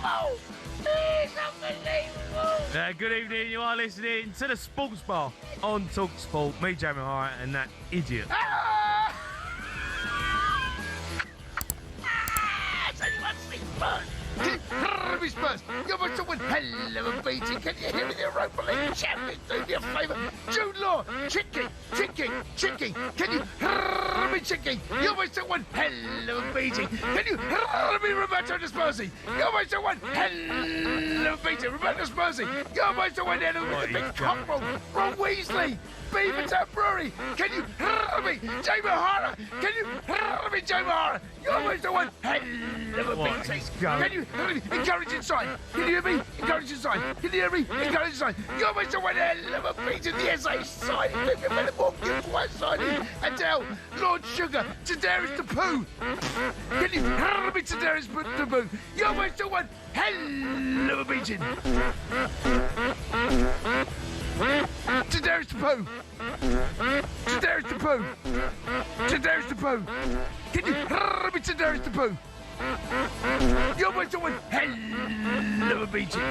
unbelievable! It's unbelievable! Good evening, you are listening to the Sports Bar on talkSPORT. Me, Jamie Hart, and that idiot. Spurs, you must have won hell of a beating. Can you hear me, the Europa League champions? Do me a favour. Jude Law, Chicky. Can you hear me, Chicky? You must have won hell of a beating. Can you hear me, Roberto Discourse? You must have won hell of a beating. Roberto Discourse, you must have won hell of a beating. Big Cockrell, Ron Weasley, Beavertown Brewery. Can you hear me, Jamie Hart? Can you hear me, Jamie Hart? You must have won hell of a beating. Can you hear me? Encouraging sign. Can you hear me? Encouraging sign. Can you hear me? Encouraging sign. You must have won hell of a beating. The SA sign. Pick a minute more. Give white signing. Adele, Lord Sugar, Tadarius the Pooh. Can you hear me, Tadarius the Pooh? You must have won hell of a beating. Tadarius the Pooh. Tadarius the Pooh. Tadarius the Pooh. Can you hear me, Tadarius the Pooh? You must have won hell of a beating.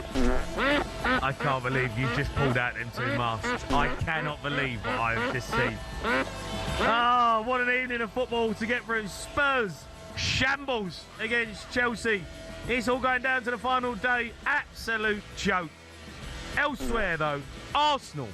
I can't believe you just pulled out them two masks. I cannot believe what I have just seen. Oh, what an evening of football to get through. Spurs shambles against Chelsea. It's all going down to the final day. Absolute joke. Elsewhere, though, Arsenal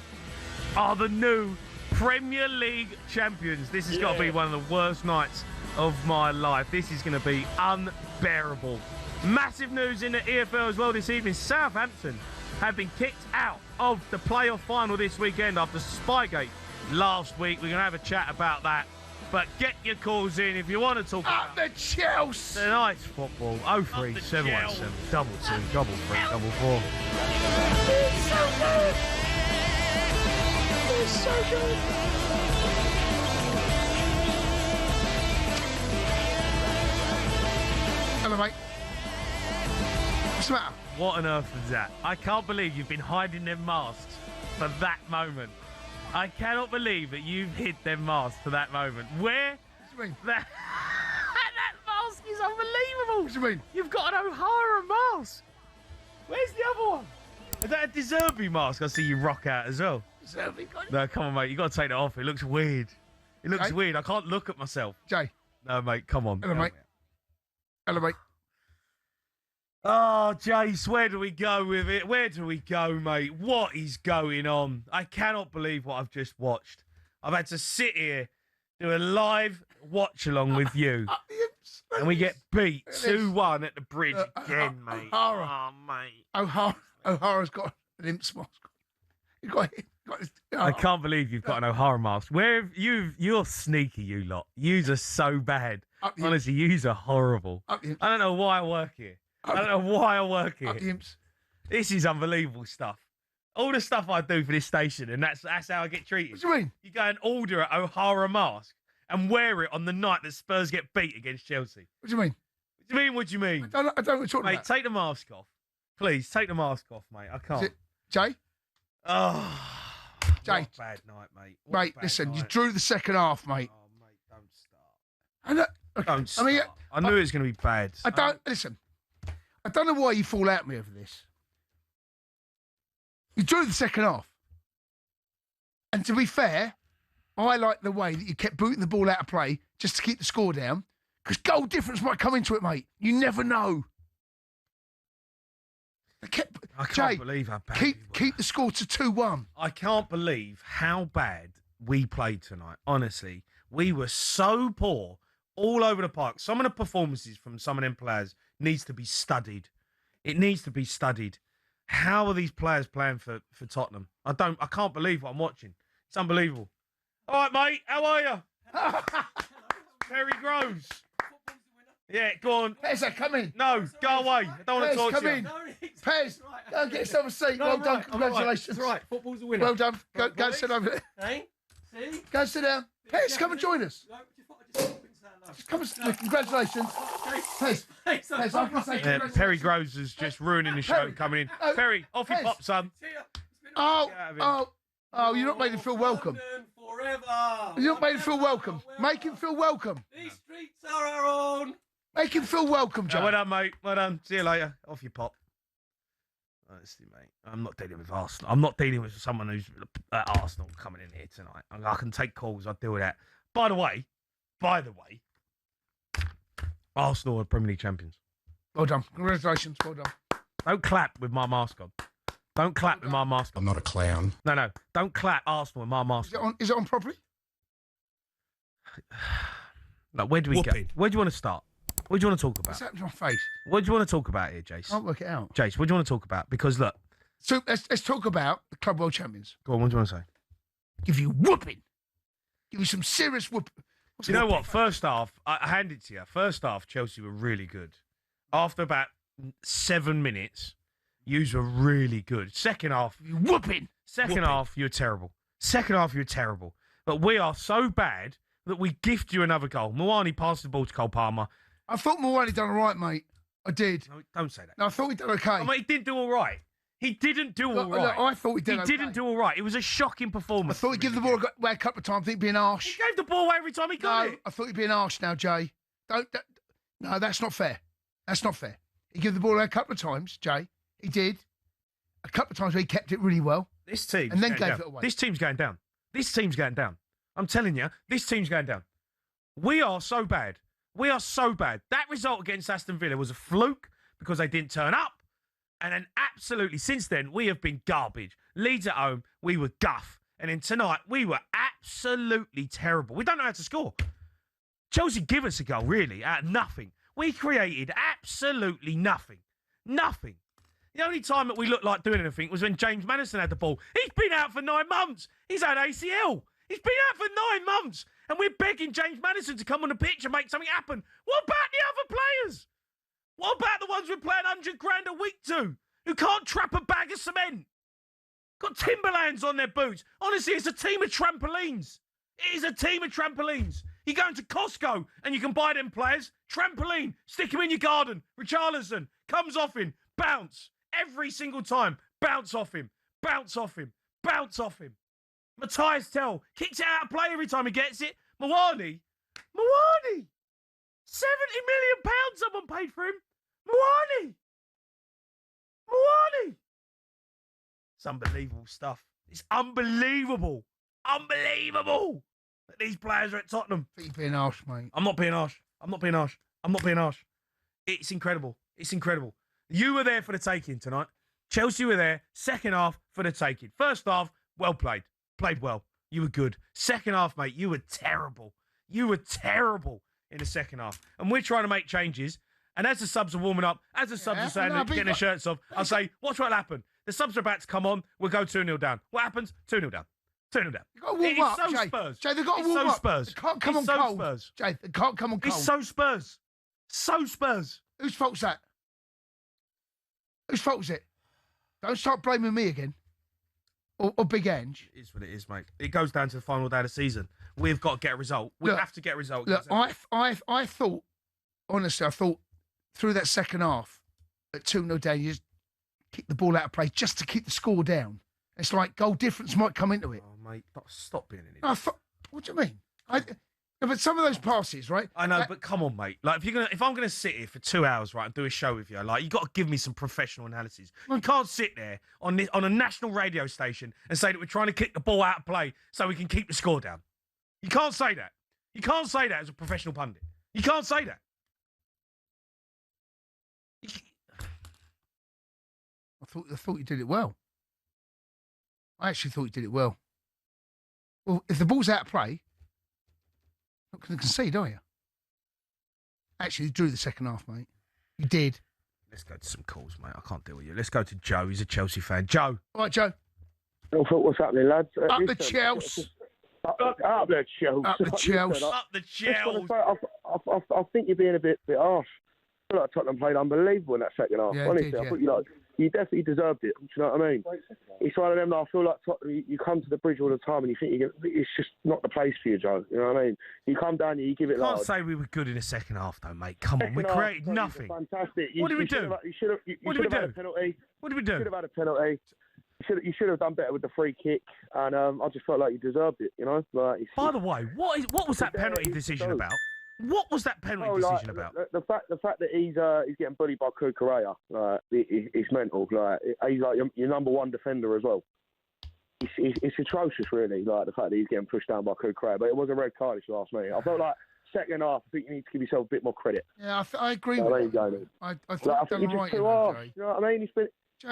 are the new Premier League champions. This has got to be one of the worst nights of my life. This is going to be unbearable. Massive news in the EFL as well this evening. Southampton have been kicked out of the playoff final this weekend after Spygate last week. We're going to have a chat about that. But get your calls in if you want to talk about the Chelsea. Tonight's football. 03 717 22 33 44. It's so good. It's so good. Hello, mate. What's the matter? What on earth is that? I can't believe you've been hiding them masks for that moment. I cannot believe that you've hid them masks for that moment. Where? What do you mean? That mask is unbelievable. What do you mean? You've got an O'Hara mask. Where's the other one? Is that a De Zerbi mask? I see you rock out as well. Zerbi? No, come on, mate. You got to take it off. It looks weird. It looks weird. I can't look at myself. Jay. No, mate. Come on. Hello, mate. Hello, mate. Oh, Jace, where do we go with it? Where do we go, mate? What is going on? I cannot believe what I've just watched. I've had to sit here, do a live watch-along with you, and we get beat 2-1 at the bridge again, mate. O'Hara. Oh, mate. O'Hara's got an imps mask. He's got his, I can't believe you've got an O'Hara mask. Where have you're sneaky, you lot. Yous are so bad. Honestly, yous are horrible. I don't know why I work here. I don't know why I work here. This is unbelievable stuff. All the stuff I do for this station, and that's how I get treated. What do you mean? You go and order an O'Hara mask and wear it on the night that Spurs get beat against Chelsea. What do you mean? What do you mean? What do you mean? I don't know what you're talking about. Mate, take the mask off. Please, take the mask off, mate. I can't. Jay? Oh, Jay. What a bad night, mate. Mate, listen, you drew the second half, mate. Oh, mate, don't start. Don't start. I mean, I knew it was going to be bad. Listen, I don't know why you fall out at me over this. You drew the second half. And to be fair, I like the way that you kept booting the ball out of play just to keep the score down. Because goal difference might come into it, mate. You never know. I can't believe how bad keep the score to 2-1. I can't believe how bad we played tonight. Honestly, we were so poor all over the park. Some of the performances from some of them players needs to be studied. It needs to be studied. How are these players playing for Tottenham? I can't believe what I'm watching. It's unbelievable. All right, mate. How are you? Perry Groves. Yeah, go on. Pez, come in. No, go away. I don't want to talk to you. Come in. Pez, go and get yourself a seat. Well done. Congratulations. That's right. Football's a winner. Well done. Go and sit over there. Hey? See? Go and sit down. Pez, come and join us. Just come and sit. Congratulations. Pez, I can say congratulations. Perry Groves is just ruining the show coming in. Perry, off you pop, son. Oh, you're not made him feel welcome. Forever. You're not made him feel welcome. Make him feel welcome. These streets are our own. Make him feel welcome, Joe. Well done, mate. Well done. See you later. Off you pop. Honestly, mate, I'm not dealing with Arsenal. I'm not dealing with someone who's at Arsenal coming in here tonight. I can take calls. I'll deal with that. By the way, Arsenal are Premier League champions. Well done. Congratulations. Well done. Don't clap with my mask on. Don't clap with my mask on. I'm not a clown. No. Don't clap Arsenal with my mask on. Is it on properly? Like, where do we go? Where do you want to start? What do you want to talk about? What's happened to my face? What do you want to talk about here, Jace? I can't work it out. Jace, what do you want to talk about? Because, look. So, let's talk about the Club World Champions. Go on, what do you want to say? Give you whooping. Give you some serious whooping. You know what? First half, I hand it to you. First half, Chelsea were really good. After about 7 minutes, yous were really good. Second half, you whooping. Second half, you were terrible. Second half, you were terrible. But we are so bad that we gift you another goal. Moani passed the ball to Cole Palmer. I thought Moani done all right, mate. I did. No, don't say that. No, I thought he done okay. Oh, mate, he didn't do all right. He didn't do all right. Look, I thought he did okay. He didn't do all right. It was a shocking performance. I thought he'd give the ball away a couple of times. I think he'd be an arse. He gave the ball away every time he got it. I thought he'd be an arse now, Jay. No, that's not fair. That's not fair. He gave the ball away a couple of times, Jay. He did. A couple of times where he kept it really well. This team. And then gave it away. This team's going down. This team's going down. I'm telling you, this team's going down. We are so bad. We are so bad. That result against Aston Villa was a fluke because they didn't turn up. And then absolutely, since then, we have been garbage. Leeds at home, we were guff. And then tonight, we were absolutely terrible. We don't know how to score. Chelsea give us a goal, really, out of nothing. We created absolutely nothing. Nothing. The only time that we looked like doing anything was when James Maddison had the ball. He's been out for 9 months. He's had ACL. He's been out for 9 months. And we're begging James Maddison to come on the pitch and make something happen. What about the other players? What about the ones we're playing 100 grand a week to, who can't trap a bag of cement? Got Timberlands on their boots. Honestly, it's a team of trampolines. It is a team of trampolines. You go into Costco and you can buy them players. Trampoline, stick him in your garden. Richarlison comes off him, bounce. Every single time, bounce off him, bounce off him, bounce off him. Matthias Tell kicks it out of play every time he gets it. Moani, 70 million pounds someone paid for him. Moani. It's unbelievable stuff. It's unbelievable. Unbelievable that these players are at Tottenham. I think you're being harsh, mate. I'm not being harsh. It's incredible. It's incredible. You were there for the taking tonight. Chelsea were there, second half for the taking. First half, well played. Played well. You were good. Second half, mate, you were terrible. You were terrible in the second half. And we're trying to make changes. And as the subs are warming up, as the subs are saying, getting their shirts off, I'll say, watch what'll happen. The subs are about to come on. We'll go 2-0 down. What happens? 2-0 down. 2-0 down. They've got to warm up, Jay. Spurs. Jay, they've got to warm up. Spurs. They can't come on so cold. Spurs. Jay, they can't come on cold. It's so Spurs. So Spurs. Whose fault's that? Whose fault's it? Don't start blaming me again. Or Big Ange. It is what it is, mate. It goes down to the final day of the season. We've got to get a result. We have to get a result. Look, I thought, honestly, through that second half, at 2-0 down, you just kick the ball out of play just to keep the score down. It's like goal difference might come into it. Oh, mate, stop being an idiot. I thought, what do you mean? But some of those passes, right? I know, but come on, mate. Like, if I'm gonna sit here for 2 hours, right, and do a show with you, like, you got to give me some professional analysis. You can't sit there on a national radio station and say that we're trying to kick the ball out of play so we can keep the score down. You can't say that. You can't say that as a professional pundit. You can't say that. I thought you did it well. I actually thought you did it well. Well, if the ball's out of play, not going to concede, are you? Actually, you drew the second half, mate. You did. Let's go to some calls, mate. I can't deal with you. Let's go to Joe. He's a Chelsea fan. Joe. All right, Joe. What's happening, lads? Up the Chelsea. Up the Chelsea. Up the Chelsea. Up the Chelsea. I think you're being a bit harsh. I feel like Tottenham played unbelievable in that second half. Yeah, honestly, did, I thought you definitely deserved it. Do you know what I mean? It's one of them that I feel like Tottenham, you come to the bridge all the time and you think it's just not the place for you, Joe. You know what I mean? You come down here, you give it. You can't say we were good in the second half, though, mate. Come on, we created nothing. Fantastic. What did we do? You should have had a penalty. What did we do? You should have had a penalty. You should have done better with the free kick, and I just felt like you deserved it. You know. Like, by the way, what was that penalty decision about? What was that penalty decision about? The fact that he's getting bullied by Cucurella, it's mental. Like he's like your number one defender as well. It's atrocious, really. Like the fact that he's getting pushed down by Cucurella, but it was a red card, if you ask me. I felt like second half, I think you need to give yourself a bit more credit. Yeah, I agree with you. I think you've done right in that, Jay. You know what I mean?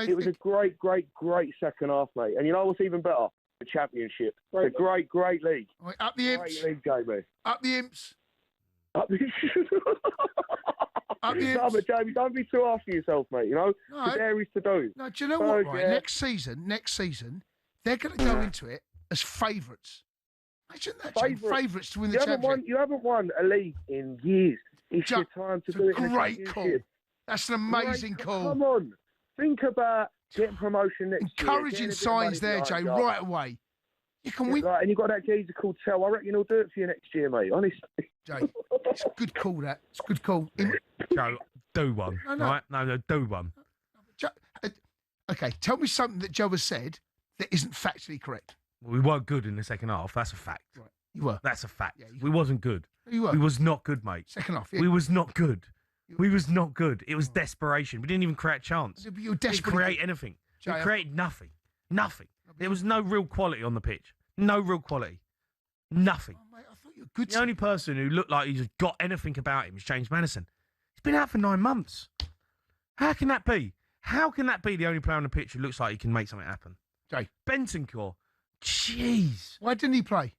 It was a great second half, mate. And you know what's even better? The Championship. It's a great league. Up the imps. Great league, Jamie. Up the imps. Up the imps. No, but Jamie, don't be too hard for yourself, mate. You know, No. there is to do. No, do you know what? Right, next season, they're going to go into it as favourites. Imagine that, favourites to win the championship. You haven't won a league in years. It's your time to do it. Great call. That's an amazing call. Come on, think about getting promotion next year. Encouraging signs there, Jay, right away. You can win. And you've got that geezer called Tell. I reckon he'll do it for you next year, mate. Honestly. Jay, it's a good call, that. It's a good call. Joe, do one. No. Right? No, do one. Okay, tell me something that Joe has said that isn't factually correct. Well, we weren't good in the second half. That's a fact. Right. You were. That's a fact. Yeah, we wasn't good. You were. We was not good, mate. Second half. Yeah. We was not good. We was not good. It was desperation. We didn't even create a chance. You were desperate. We didn't create anything. We created nothing. Nothing. There was no real quality on the pitch. No real quality. Nothing. Oh, mate, I thought you were good. The only person who looked like he's got anything about him is James Maddison. He's been out for 9 months. How can that be? How can that be the only player on the pitch who looks like he can make something happen? Jay. Bentancur. Jeez. Why didn't he play?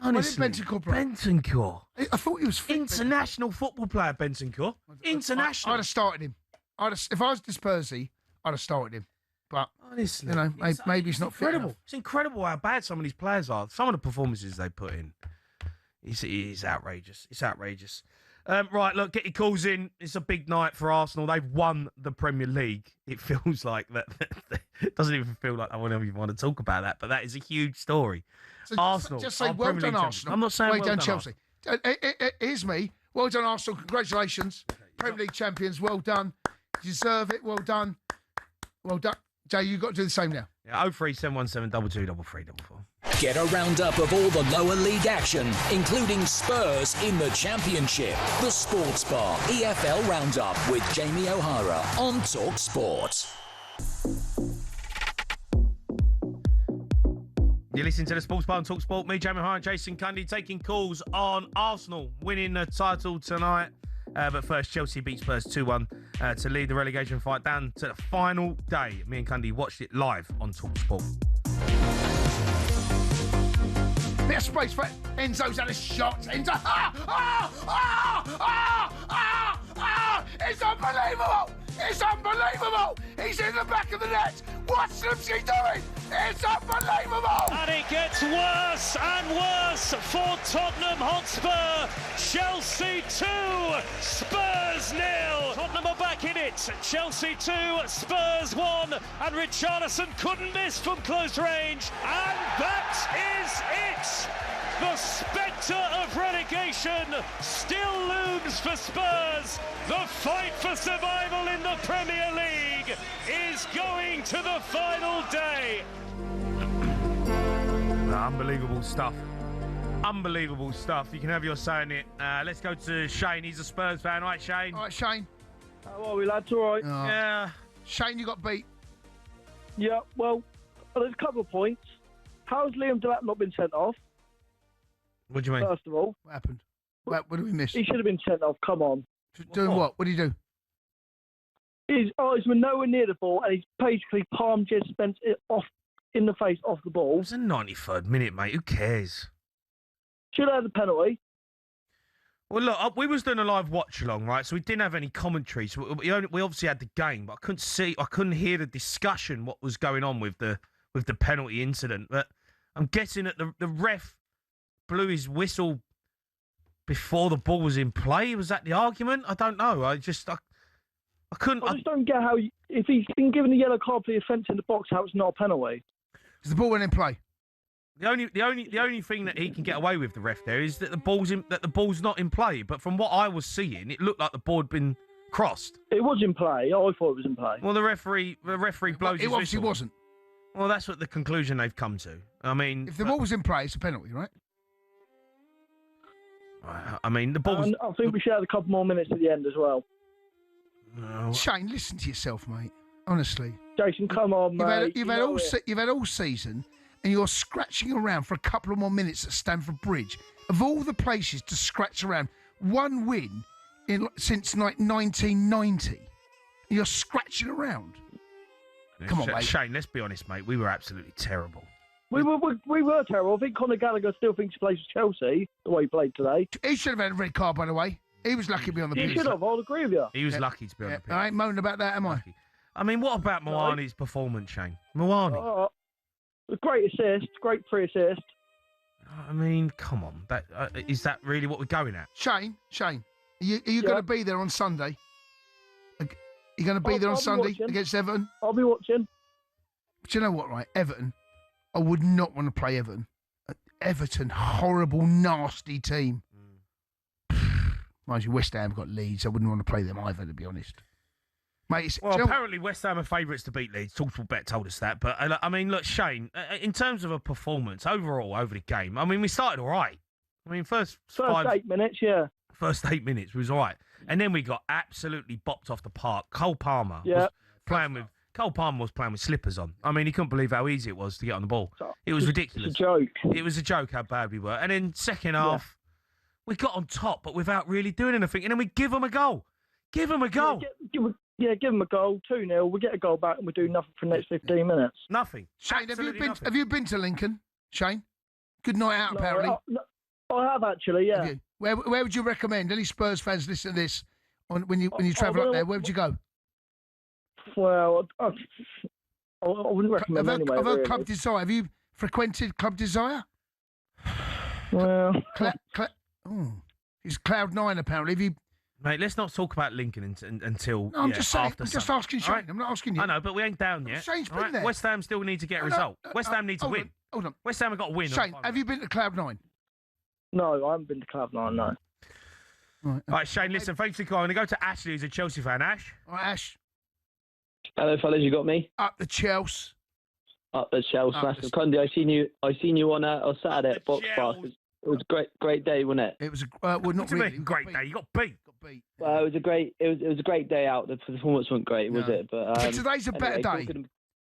Honestly. Why didn't Bentancur play? Bentancur. I thought he was fit. International football player, Bentancur. International. I'd have started him. If I was Dispersey, I'd have started him. But, honestly, you know, maybe he's not fit enough. It's incredible how bad some of these players are. Some of the performances they put in. It's outrageous. It's outrageous. Right, look, get your calls in. It's a big night for Arsenal. They've won the Premier League. It feels like that. It doesn't even feel like I wouldn't even want to talk about that, but that is a huge story. So Arsenal. Just say, well done, Arsenal. I'm not saying well done, Chelsea. Here's me. Well done, Arsenal. Congratulations. Premier League champions. Well done. You deserve it. Well done. Well done. Jay, you've got to do the same now. Yeah, 03717 223344. Get a roundup of all the lower league action, including Spurs in the Championship. The Sports Bar EFL Roundup with Jamie O'Hara on talkSPORT. You're listening to the Sports Bar on talkSPORT. Me, Jamie O'Hara and Jason Cundy taking calls on Arsenal winning the title tonight. But first, Chelsea beat Spurs 2-1 to lead the relegation fight down to the final day. Me and Cundy watched it live on talkSPORT. Bit of space for Enzo's had a shot. Enzo, it's unbelievable! It's unbelievable! He's in the back of the net. What's Slipsy doing? It's unbelievable! And it gets worse and worse for Tottenham Hotspur. Chelsea 2, Spurs 0. Tottenham are back in it. Chelsea 2, Spurs 1. And Richarlison couldn't miss from close range. And that is it. The spectre of relegation still looms for Spurs. The fight for survival in the Premier League is going to the final day. Unbelievable stuff. Unbelievable stuff. You can have your say in it. Let's go to Shane. He's a Spurs fan. All right, Shane? All right, Shane. How are we, lads? All right? Oh. Yeah. Shane, you got beat. Yeah, well, there's a couple of points. How's Liam Delap not been sent off? What do you mean? First of all. What happened? What did we miss? He should have been sent off. Come on. Doing what? What did he do? He's been nowhere near the ball, and he's basically palmed Jed Spence off in the face off the ball. It was the 93rd minute, mate. Who cares? Should have had the penalty. Well, look, we was doing a live watch along, right? So we didn't have any commentary. So we obviously had the game, but I couldn't hear the discussion what was going on with the penalty incident. But I'm guessing that the ref blew his whistle before the ball was in play. Was that the argument? I don't know. I couldn't. I just don't get how, if he's been given a yellow card for the offence in the box, how it's not a penalty. Because the ball went in play. The only thing that he can get away with, the ref there, is that the ball's not in play. But from what I was seeing, it looked like the ball had been crossed. It was in play. I thought it was in play. Well, the referee blows his whistle. It obviously wasn't. Well, that's what the conclusion they've come to. I mean, if the ball was in play, it's a penalty, right? I mean, the ball's... I think we should have a couple more minutes at the end as well. Shane, listen to yourself, mate. Honestly. Jason, come on, mate. You've had all season, and you're scratching around for a couple of more minutes at Stamford Bridge. Of all the places to scratch around, one win since like 1990. You're scratching around. Come on, mate. Shane, let's be honest, mate. We were absolutely terrible. We were terrible. I think Conor Gallagher still thinks he plays for Chelsea, the way he played today. He should have had a red card, by the way. He was lucky to be on the pitch. He should have, I'll agree with you. He was lucky to be on the pitch. I ain't moaning about that, am I? Lucky. I mean, what about Moani's performance, Shane? Moani. Great assist, great free assist. I mean, come on. Is that really what we're going at? Shane, are you going to be there on Sunday? Are you going to be there on Sunday against Everton? I'll be watching. But you know what, right? Everton, I would not want to play Everton. Everton, horrible, nasty team. Mind you, West Ham got Leeds. I wouldn't want to play them either, to be honest. Mate, apparently West Ham are favourites to beat Leeds. TalkSPORT Bet told us that. But, I mean, look, Shane, in terms of a performance overall over the game, I mean, we started all right. I mean, first 8 minutes, yeah. First 8 minutes was all right. And then we got absolutely bopped off the park. Cole Palmer was playing with slippers on. I mean, he couldn't believe how easy it was to get on the ball. It was ridiculous. It's a joke. It was a joke how bad we were. And then second half, we got on top, but without really doing anything. And then we give them a goal. Give them a goal. Give them a goal, 2-0. We get a goal back and we do nothing for the next 15 minutes. Nothing. Shane, have you been to Lincoln, Shane? Good night out, apparently. I have actually, yeah. Have you? Where would you recommend any Spurs fans listen to this when you travel up there? Where would you go? Well, I wouldn't recommend anywhere. I've heard Club Desire. Have you frequented Club Desire? Well, it's Cloud9 apparently. Have you? Mate, let's not talk about Lincoln until I'm just saying. after I'm just Sunday. asking Shane. Right? I'm not asking you. I know, but we ain't down yet. Shane's been there. West Ham still need to get a result. West Ham needs to win. Hold on. West Ham have got to win. Shane, have you been to Cloud9? No, I haven't been to Cloud9, no. All right, Shane, listen, thanks for calling. I'm going to go to Ashley, who's a Chelsea fan. Ash? All right, Ash. Hello, fellas, you got me? Up the Chelsea. Up the Chelsea. Massive. Cundy, I seen you on Saturday at Box Park. It was a great day, wasn't it? It was not really. Great day. You got beat. Well, it was a great day out. The performance wasn't great, was it? But today's a better day.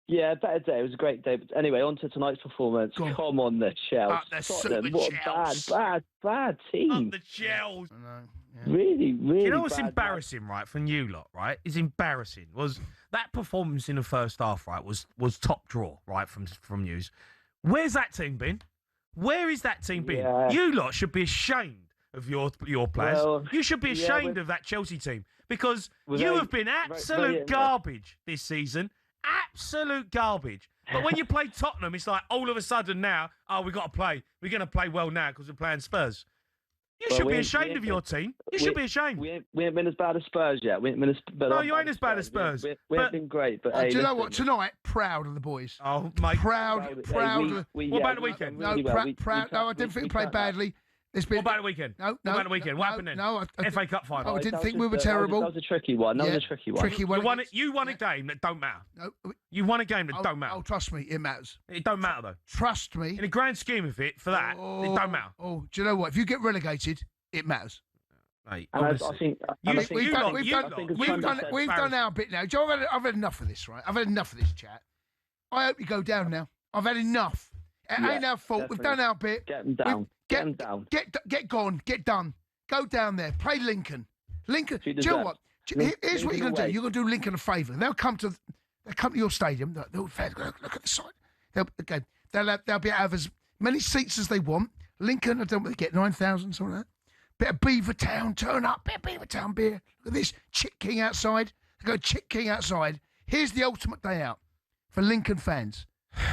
Yeah, better day. It was a great day. But anyway, on to tonight's performance. Come on, the Chelsea. Tottenham. What a bad team. Up the Chelsea. Really, really. You know what's embarrassing, right, from you lot, right? Is embarrassing was that performance in the first half, right? Was top draw, right, from yous. Where's that team been? Where is that team been? Yeah. You lot should be ashamed of your players. Well, you should be ashamed of that Chelsea team because you have been absolute garbage this season. Absolute garbage. But when you play Tottenham, it's like all of a sudden now, we've got to play. We're going to play well now because we're playing Spurs. You should be ashamed of your team. You should be ashamed. We ain't been as bad as Spurs yet. No, you ain't as bad as Spurs. We ain't been great. But hey, do you know what? Tonight, proud of the boys. Oh, mate. Proud. What about the weekend? No, proud. No, I didn't think we played badly. What about the weekend? No. What about the weekend? What happened then? No, FA Cup final. I didn't think we were terrible. That was a tricky one. You won a game that don't matter. No, you won a game that don't matter. Oh, trust me, it matters. It don't matter though. Trust me. In the grand scheme of it, for that, it don't matter. Oh, do you know what? If you get relegated, it matters. Mate, we've done our bit now. Joe, I've had enough of this, right? I've had enough of this chat. I hope you go down now. I've had enough. It ain't our fault. Definitely. We've done our bit. Get them down. Get them down. Get gone. Get done. Go down there. Play Lincoln. Lincoln. Do you know what? Here's what you're going to do. You're going to do Lincoln a favour. They'll come to your stadium. They'll look at the side. They'll be able to have as many seats as they want. Lincoln, I don't know, they get 9,000, something like that. Bit of Beavertown, turn up, bit of Beavertown beer. Look at this, Chick King outside. They go Chick King outside. Here's the ultimate day out for Lincoln fans.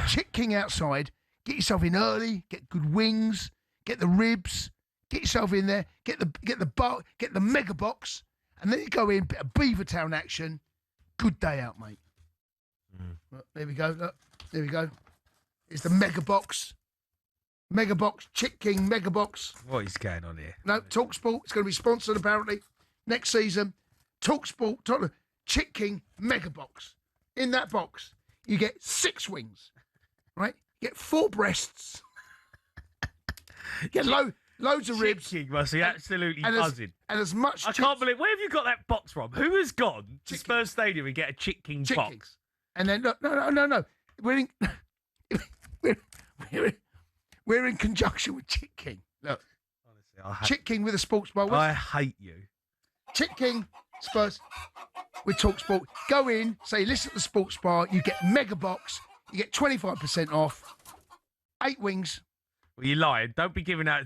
Chick King outside. Get yourself in early. Get good wings. Get the ribs. Get yourself in there. Get the mega box, and then you go in. Bit of Beavertown action. Good day out, mate. Look, there we go. Look, there we go. It's the mega box. Mega box, Chick King mega box. What is going on here? No, talkSPORT. It's going to be sponsored apparently next season. talkSPORT, Tottenham, Chick King mega box. In that box, you get 6 wings, right? You get 4 breasts. Get loads of ribs. Chicken must be absolutely buzzing. And as much. I can't believe. Where have you got that box from? Who has gone to Spurs Stadium and get a chicken box? And then no. We're in conjunction with Chick King. Look, honestly, Chick King with a sports bar. I hate you. Chick King, Spurs, with talkSPORT. Go in, say listen to the sports bar. You get mega box. You get 25% off. 8 wings. Well, you're lying. Don't be giving out...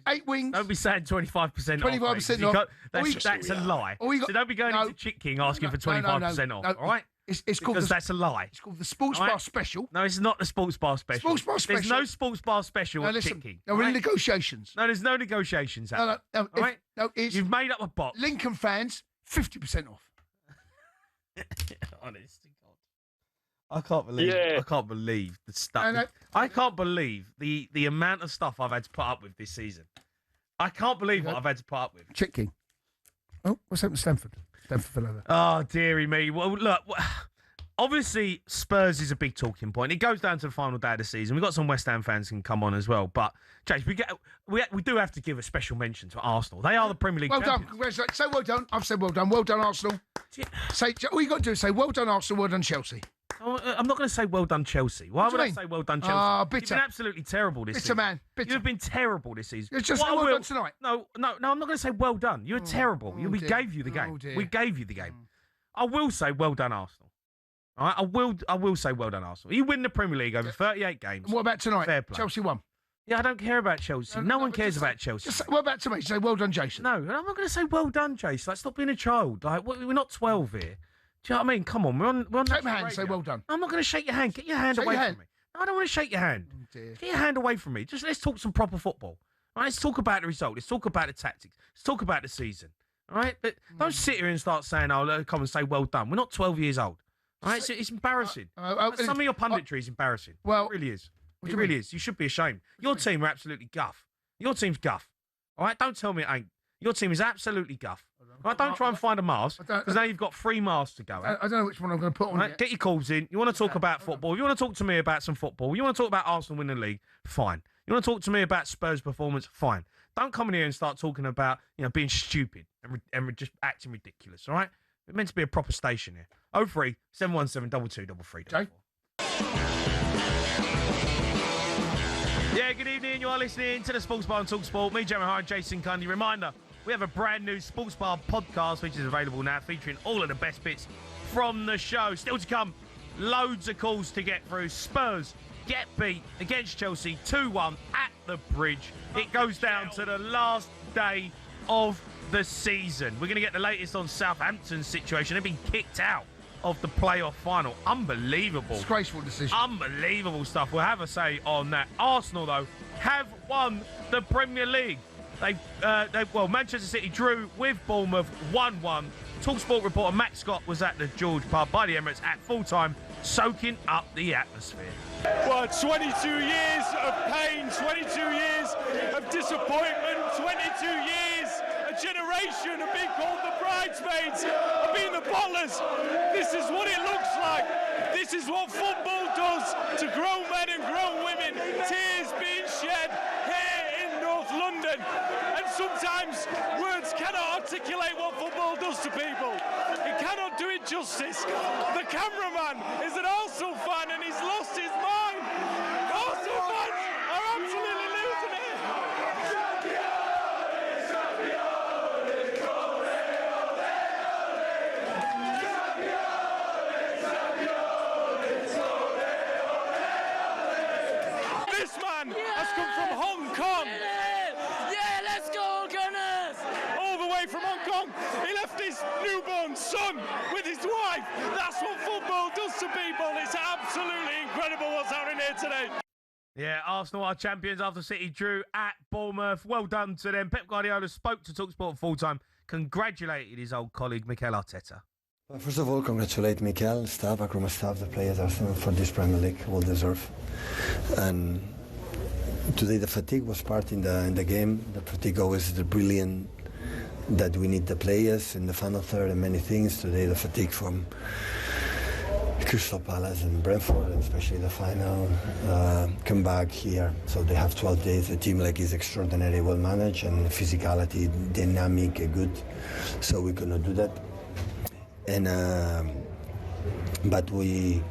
Eight wings. Don't be saying 25% 25% off. That's a lie. So don't be going into Chick King asking for 25% off, all right? It's called that's a lie. It's called the Sports Bar Special. No, it's not the Sports Bar Special. Sports Bar Special. There's no Sports Bar Special at Chick King. No, we're in negotiations. No, there's no negotiations happening. No, all right? You've made up a box. Lincoln fans, 50% off. Honest to God. I can't believe the stuff. I can't believe the amount of stuff I've had to put up with this season. I can't believe what I've had to put up with. Chick King. Oh, what's happened to Stamford? Stamford Villa. Oh, dearie me. Well, look, obviously Spurs is a big talking point. It goes down to the final day of the season. We've got some West Ham fans can come on as well. But, James, we do have to give a special mention to Arsenal. They are the Premier League champions. Well done. Say well done. I've said well done. Well done, Arsenal. All you got to do is say well done, Arsenal. Well done, Chelsea. I'm not going to say well done, Chelsea. Why would I say well done, Chelsea? Bitter. You've been absolutely terrible this season. Man. Bitter. You've been terrible this season. It's just well done tonight. No, I'm not going to say well done. You were terrible. We gave you the game. We gave you the game. I will say well done, Arsenal. All right, I will say well done, Arsenal. You win the Premier League over 38 games. And what about tonight? Fair play. Chelsea won. Yeah, I don't care about Chelsea. No one cares about Chelsea. What about tonight? Say well done, Jason. No, I'm not going to say well done, Jason. Like, stop being a child. Like, we're not 12 here. Do you know what I mean? Come on, we're on shake my hand and say well done. I'm not going to shake your hand. Get your hand away from me. No, I don't want to shake your hand. Oh, dear. Get your hand away from me. Just let's talk some proper football. All right, let's talk about the result. Let's talk about the tactics. Let's talk about the season. All right? But don't sit here and start saying, come and say well done. We're not 12 years old. All right? it's embarrassing. Some of your punditry is embarrassing. Well, it really is. It really is. You should be ashamed. Your team are absolutely guff. Your team's guff. All right? Don't tell me it ain't. Your team is absolutely guff. Right, don't try and find a mask, because now you've got 3 masks to go. I don't know which one I'm going to put on. Right, get your calls in. You want to talk about football? You want to talk to me about some football? You want to talk about Arsenal winning the league? Fine. You want to talk to me about Spurs' performance? Fine. Don't come in here and start talking about being stupid and just acting ridiculous. All right? We're meant to be a proper station here. 03 717 2233. Yeah, good evening. You are listening to the Sports Bar on talkSPORT. Me, Jamie O'Hara, Jason Cundy. Reminder, we have a brand new Sports Bar podcast, which is available now, featuring all of the best bits from the show. Still to come, loads of calls to get through. Spurs get beat against Chelsea 2-1 at the Bridge. It goes down to the last day of the season. We're going to get the latest on Southampton's situation. They've been kicked out of the playoff final. Unbelievable. Disgraceful decision. Unbelievable stuff. We'll have a say on that. Arsenal, though, have won the Premier League. Manchester City drew with Bournemouth 1-1. talkSPORT reporter Matt Scott was at the George Pub by the Emirates at full time, soaking up the atmosphere. Well, 22 years of pain, 22 years of disappointment, 22 years, a generation of being called the bridesmaids, of being the bottlers. This is what it looks like. This is what football does to grown men and grown women. Tears being shed here in North London. And sometimes words cannot articulate what football does to people. It cannot do it justice. The cameraman is an Arsenal fan and he's lost his mind. Arsenal fans are absolutely losing it. This man has come from Hong Kong. Yeah, let's go, Gunners! All the way from Hong Kong. He left his newborn son with his wife. That's what football does to people. It's absolutely incredible what's happening here today. Yeah, Arsenal are champions after City drew at Bournemouth. Well done to them. Pep Guardiola spoke to talkSPORT full-time, congratulated his old colleague Mikel Arteta. Well, first of all, congratulate Mikel, staff, Akroma staff, the players Arsenal for this Premier League, well deserved. And today the fatigue was part in the game. The fatigue always is the brilliant that we need the players in the final third and many things. Today the fatigue from Crystal Palace and Brentford, and especially the final, come back here. So they have 12 days. The team is extraordinary, well managed, and physicality, dynamic, good. So we're gonna do that. And but we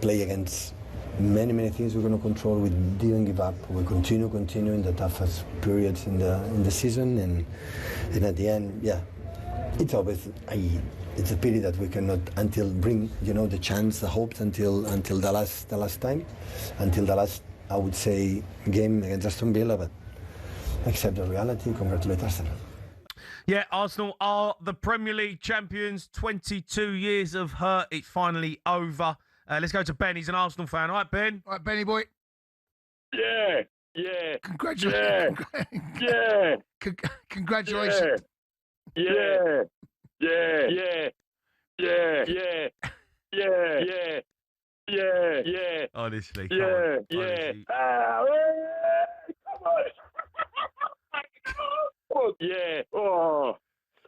play against many things we're going to control. We didn't give up. We continue in the toughest periods in the season, and at the end, it's always it's a pity that we cannot until bring the chance, the hopes until the last time, until the last, I would say, game against Aston Villa. But accept the reality. Congratulate Arsenal. Yeah, Arsenal are the Premier League champions. 22 years of hurt. It's finally over. Let's go to Ben. He's an Arsenal fan. All right, Ben? All right, Benny boy. Yeah. Congratulations. Yeah. Congratulations. Yeah. Honestly. Yeah. Honestly. Come on. Yeah. Oh.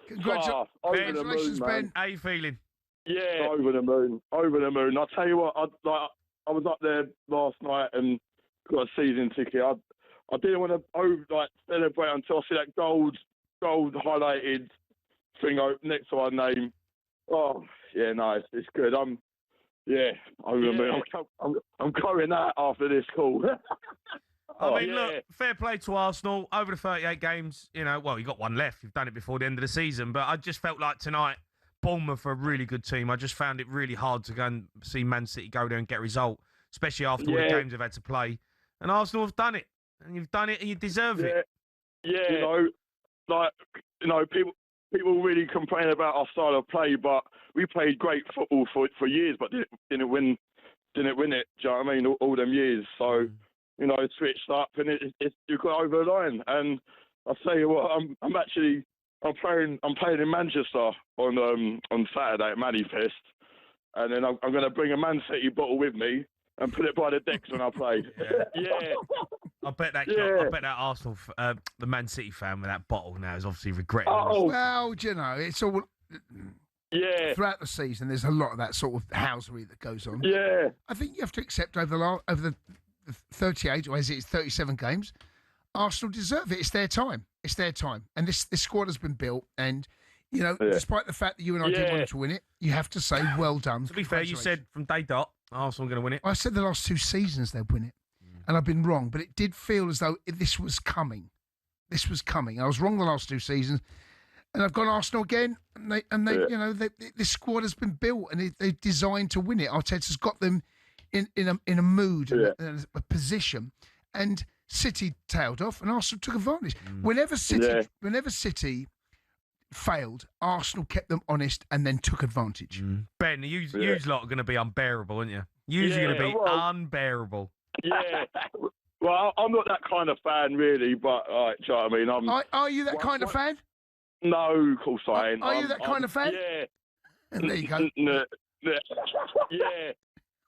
Congratulations, Ben. How you feeling? Yeah. Over the moon. I'll tell you what, I was up there last night and got a season ticket. I didn't want to celebrate until I see that gold highlighted thing next to our name. Oh, yeah, no, it's good. Over the moon. I'm going out after this call. Look, fair play to Arsenal. Over the 38 games, you got one left. You've done it before the end of the season. But I just felt like tonight, Bournemouth are a really good team. I just found it really hard to go and see Man City go there and get a result, especially after all the games they've had to play. And Arsenal have done it. And you've done it and you deserve it. Yeah. People really complain about our style of play, but we played great football for years, but didn't win it. Do you know what I mean? All them years. So, it switched up and you got over the line. And I'll tell you what, I'm playing in Manchester on Saturday at Manifest, and then I'm going to bring a Man City bottle with me and put it by the decks when I play. Yeah. I bet that Arsenal, the Man City fan with that bottle now is obviously regretting. Well, it's all. Yeah. Throughout the season, there's a lot of that sort of housery that goes on. Yeah. I think you have to accept over the 38 or 37 games, Arsenal deserve it. It's their time. And this squad has been built. And, despite the fact that you and I didn't want to win it, you have to say well done. To be fair, you said from day dot, Arsenal are going to win it. I said the last 2 seasons they'd win it. And I've been wrong. But it did feel as though this was coming. I was wrong the last 2 seasons. And I've gone Arsenal again. And this squad has been built and they're designed to win it. Arteta's got them in a mood and a position. And City tailed off and Arsenal took advantage. Whenever City failed, Arsenal kept them honest and then took advantage. Ben, you lot are going to be unbearable, aren't you? You're going to be unbearable. Yeah. Well, I'm not that kind of fan, really, but do you know what I mean? Are you that kind of fan? No, of course I ain't. Are you that kind of fan? Yeah. And there you go. Yeah.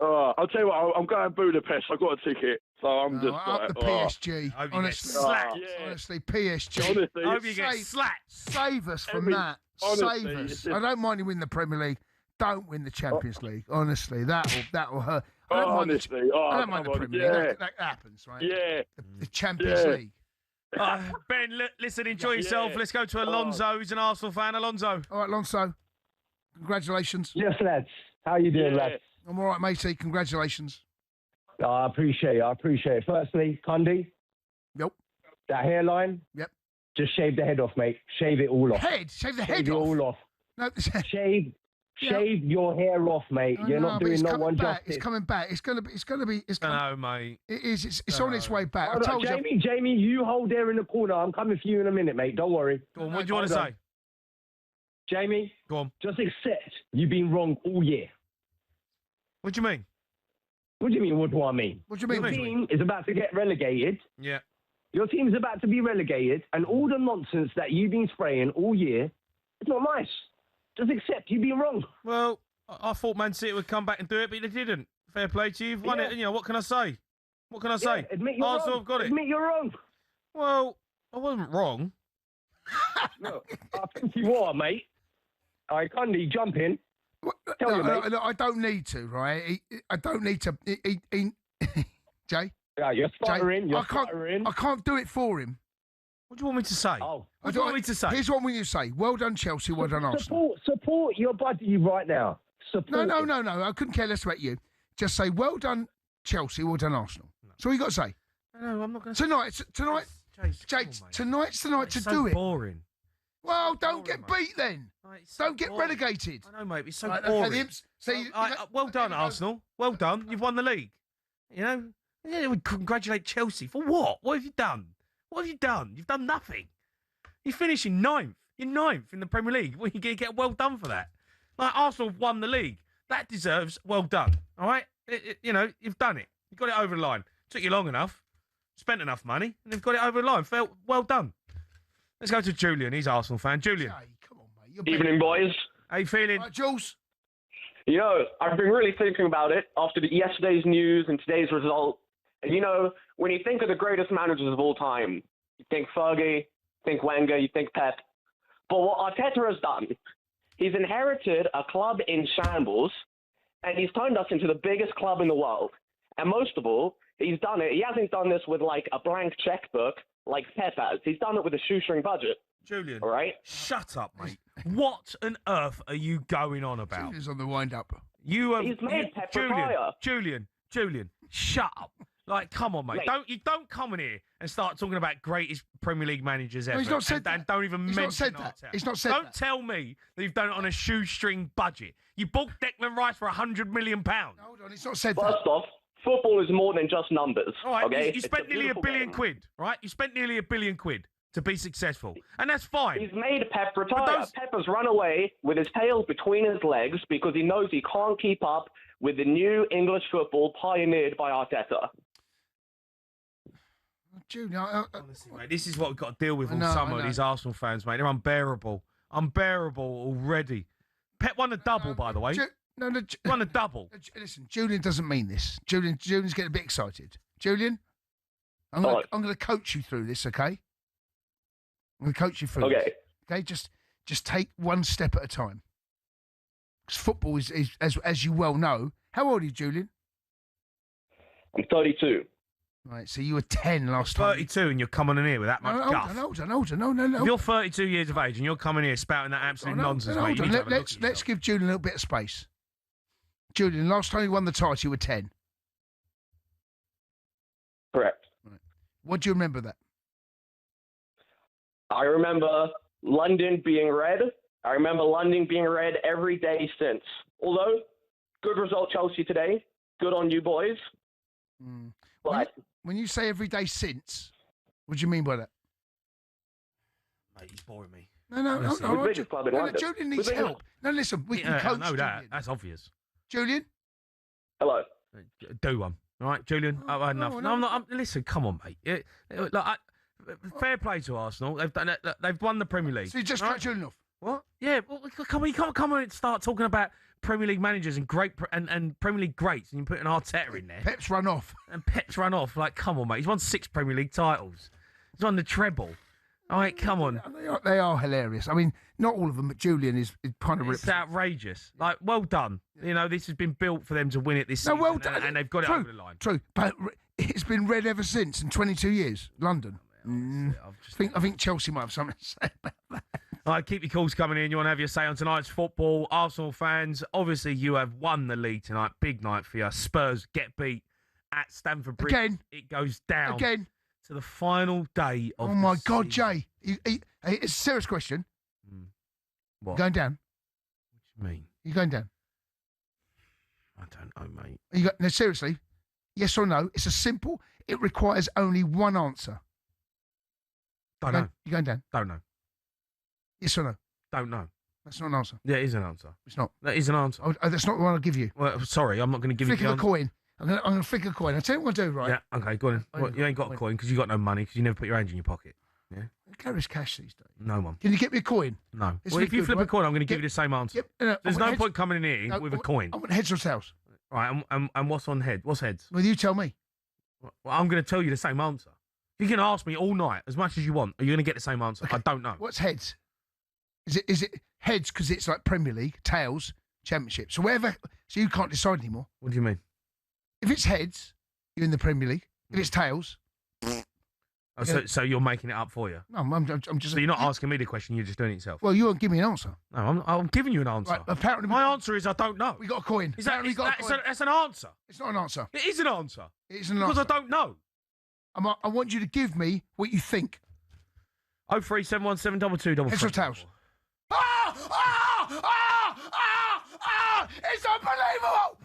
I'll tell you what, I'm going to Budapest. I've got a ticket, so I'm just up the PSG. Honestly, PSG. Honestly, hope you get slapped. Save us from that. Save us. I don't mind you win the Premier League. Don't win the Champions League. Honestly, that'll hurt. I don't mind the Premier League. That happens, right? Yeah. The Champions League. Ben, listen, enjoy yourself. Let's go to Alonso, who's an Arsenal fan. Alonso. All right, Alonso. Congratulations. Yes, lads. How you doing, lads? I'm all right, matey. Congratulations. I appreciate it. Firstly, Cundy. Yep. That hairline. Yep. Just shave the head off, mate. Shave it all off. Shave the head off? Shave it all off. No, Shave your hair off, mate. You're not doing no one justice. It's coming back. It's gonna be. No, mate. It is. It's on its way back. I told you. Jamie, you hold there in the corner. I'm coming for you in a minute, mate. Don't worry. Go on. What do you want to say? Jamie, go on. Just accept you've been wrong all year. What do you mean? What do you mean? What do I mean? What do you mean? Your team is about to get relegated. Yeah. Your team's about to be relegated, and all the nonsense that you've been spraying all year, it's not nice. Just accept you've been wrong. Well, I thought Man City would come back and do it, but they didn't. Fair play to you. You've won it. What can I say? Admit you're Arsenal wrong. have got it. Admit you're wrong. Well, I wasn't wrong. No, I think you are, mate. All right, Cundy, jump in. No, I don't need to, right? I don't need to. Jay? Yeah, you're stuttering. I can't do it for him. What do you want me to say? Oh. What do you want me to say? Here's what I want you to say. Well done, Chelsea. Well done, Arsenal. Support your buddy right now. Support No. I couldn't care less about you. Just say, well done, Chelsea. Well done, Arsenal. That's all you got to say. No, I'm not going to. Tonight, Jay, tonight's the night to do it. Boring. Well, don't get beat then. Don't get relegated. I know, mate. It's so boring. Well done, Arsenal. Well done. You've won the league. You know? Yeah, we congratulate Chelsea. For what? What have you done? What have you done? You've done nothing. You're finishing ninth. You're ninth in the Premier League. Well, you're going to get well done for that. Like, Arsenal have won the league. That deserves well done. All right? You've done it. You got it over the line. Took you long enough. Spent enough money. And you've got it over the line. Well done. Let's go to Julian. He's an Arsenal fan. Julian. Come on, mate. Evening, boys. How you feeling? Jules? You know, I've been really thinking about it after yesterday's news and today's result. And, you know, when you think of the greatest managers of all time, you think Fergie, you think Wenger, you think Pep. But what Arteta has done, he's inherited a club in shambles, and he's turned us into the biggest club in the world. And most of all, he hasn't done this with, like, a blank checkbook like Pep has. He's done it with a shoestring budget. Julian, all right? Shut up, mate. What on earth are you going on about? Julian's on the wind-up. He's made Pep retire. Julian, shut up. Like, come on, mate. Don't come in here and start talking about greatest Premier League managers ever. No, he's not said that. And don't even He's mention not said that. Arteta. He's not said Don't that. tell me that you've done it on a shoestring budget. You bought Declan Rice for £100 million. Hold on, he's not said that. First off, football is more than just numbers. All right, okay? you spent nearly £1 billion, right? You spent nearly £1 billion to be successful, and that's fine. He's made Pep retire. Pep has run away with his tail between his legs because he knows he can't keep up with the new English football pioneered by Arteta. Junior, honestly, mate, this is what we've got to deal with all summer. These Arsenal fans, mate, they're unbearable already. Pep won a double, by the way. Won a double. Listen, Julian doesn't mean this. Julian's getting a bit excited. Julian, I'm going to coach you through this, okay? I'm going to coach you through this. Okay, just take one step at a time. Because football is as you well know. How old are you, Julian? I'm 32. Right, so you were 10 last time. 32 and you're coming in here with that much guff. Older. No. You're 32 years of age and you're coming here spouting that absolute nonsense, mate. Let's give Julian a little bit of space. Julian, last time you won the title, you were 10. Correct. Right. What do you remember that? I remember London being red. I remember London being red every day since. Although, good result, Chelsea, today. Good on you, boys. But when you say every day since, what do you mean by that? Mate, he's boring me. No. Julian needs help. No, listen, we can coach. I know that. Julian. That's obvious. Julian? Hello. Do one. All right, Julian? I've had enough. No, I'm not. Listen, come on, mate. Fair play to Arsenal. They've done it. They've won the Premier League. So you just cut Julian off? What? Yeah. Well, come on. You can't come on and start talking about Premier League managers and and Premier League greats, and you put an Arteta in there. Pep's run off. Like, come on, mate. He's won 6 Premier League titles. He's won the treble. All right, come on. They are hilarious. I mean, not all of them, but Julian is kind of... It's outrageous. Like, well done. You know, this has been built for them to win it this season. Well done. And they've got it over the line. True, but it's been red ever since in 22 years. London. I think Chelsea might have something to say about that. All right, keep your calls coming in. You want to have your say on tonight's football. Arsenal fans, obviously you have won the league tonight. Big night for you. Spurs get beat at Stamford Bridge. Again. It goes down. Again. To the final day of Oh, my God, Jay. It's a serious question. What? Going down? What do you mean? You going down? I don't know, mate. No, seriously, yes or no? It's a simple, it requires only one answer. Don't know. You going down? Don't know. Yes or no? Don't know. That's not an answer. Yeah, it is an answer. It's not. That is an answer. Oh, that's not the one I'll give you. Well, sorry, I'm not going to give you a coin. I'm going to flick a coin. I'll tell you what I'll do, right? Yeah, okay, go on. Well, you ain't got a coin because you got no money because you never put your hands in your pocket. Yeah. Who carries cash these days? No one. Can you get me a coin? No. Well, if you flip a coin, I'm going to give you the same answer. There's no point coming in here with a coin. I want heads or tails. Right, and what's on head? What's heads? Well, you tell me. Well, I'm going to tell you the same answer. You can ask me all night as much as you want. Are you going to get the same answer? Okay. I don't know. What's heads? Is it heads because it's like Premier League? Tails Championship. So you can't decide anymore. What do you mean? If it's heads, you're in the Premier League. If it's tails... Oh, so you're making it up for you? No, I'm just... So you're not asking me the question, you're just doing it yourself? Well, you won't give me an answer. No, I'm giving you an answer. Right, apparently... My answer is I don't know. We got a coin. That's an answer. It's not an answer. It is an answer. It is an answer. Because I don't know. I want you to give me what you think. 0371722. Heads or tails? It's unbelievable!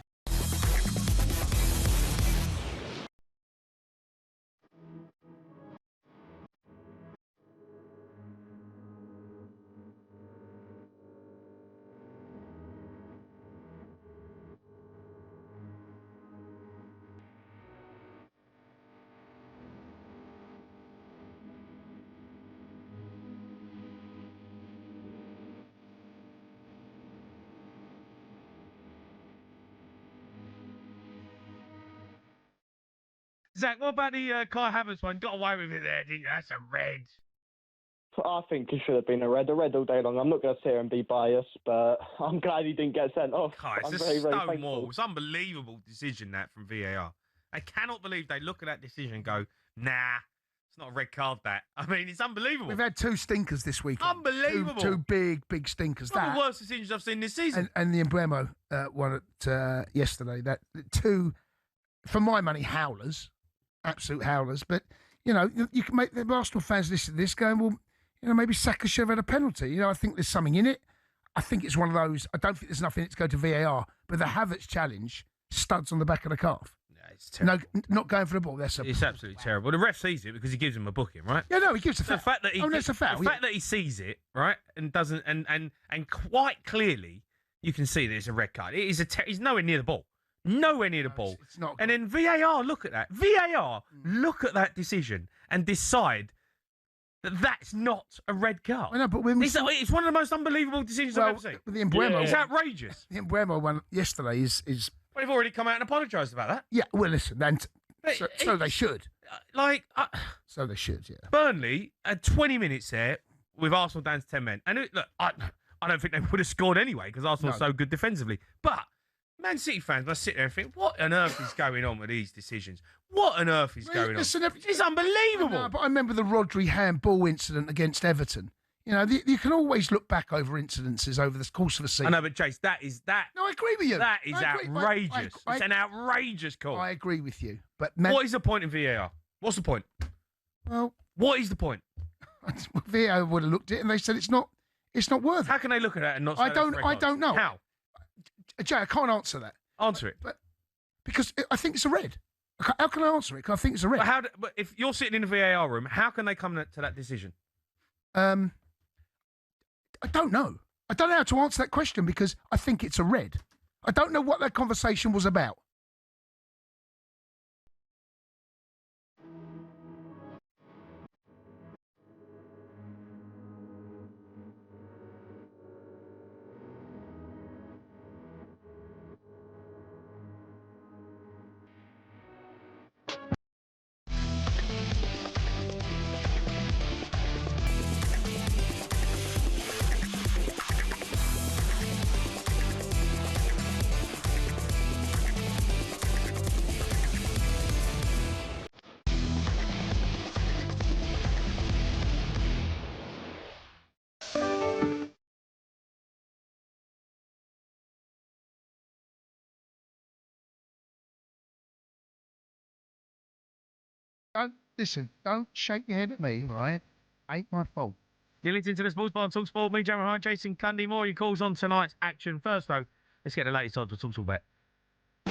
Zach, what about the Kai Havertz one? Got away with it there, didn't you? That's a red. I think it should have been a red all day long. I'm not going to sit here and be biased, but I'm glad he didn't get sent off. It's a stonewall. It's an unbelievable decision, that, from VAR. I cannot believe they look at that decision and go, nah, it's not a red card, that. I mean, it's unbelievable. We've had 2 stinkers this week. Unbelievable. Two big stinkers. One of the worst decisions I've seen this season. And the Emblemo one at yesterday. That 2, for my money, howlers. Absolute howlers. But, you can make the Arsenal fans listen to this going, well, maybe Saka should have had a penalty. I think there's something in it. I think it's one of those, I don't think there's enough in it to go to VAR, but the Havertz challenge, studs on the back of the calf. Yeah, it's terrible. No, not going for the ball. It's absolutely terrible. The ref sees it because he gives him a booking, right? Yeah, no, he gives a foul. The fact that that's a foul. The fact that he sees it, right, and doesn't, and quite clearly, you can see that it's a red card. It is he's nowhere near the ball. Nowhere near the ball. It's not. And then VAR look at that. VAR look at that decision and decide that that's not a red card. I know, but it's one of the most unbelievable decisions I've ever seen. The Emblemo, it's outrageous. The Emblemo one yesterday is. Well, they've already come out and apologised about that. Yeah, well, listen, so they should. So they should, yeah. Burnley had 20 minutes there with Arsenal down to 10 men. And look, I don't think they would have scored anyway because Arsenal are so good defensively. But Man City fans must sit there and think, what on earth is going on with these decisions? What on earth is going on? It's unbelievable. No, but I remember the Rodri handball incident against Everton. You can always look back over incidences over the course of a season. I know, but Chase, that is that. No, I agree with you. That is outrageous. It's an outrageous call. I agree with you. But what is the point in VAR? What's the point? Well, what is the point? VAR would have looked at it and they said it's not worth it. How can they look at that and not say I don't know. How? Jay, I can't answer that. Answer it. But because I think it's a red. How can I answer it? Because I think it's a red. But if you're sitting in the VAR room, how can they come to that decision? I don't know. I don't know how to answer that question because I think it's a red. I don't know what that conversation was about. Don't shake your head at me, right? Ain't my fault. You're listening to the Sports Bar on talkSPORT. Me, Jammer High, Jason Cundy. More your calls on tonight's action. First, though, let's get the latest odds with talkSPORT Bet.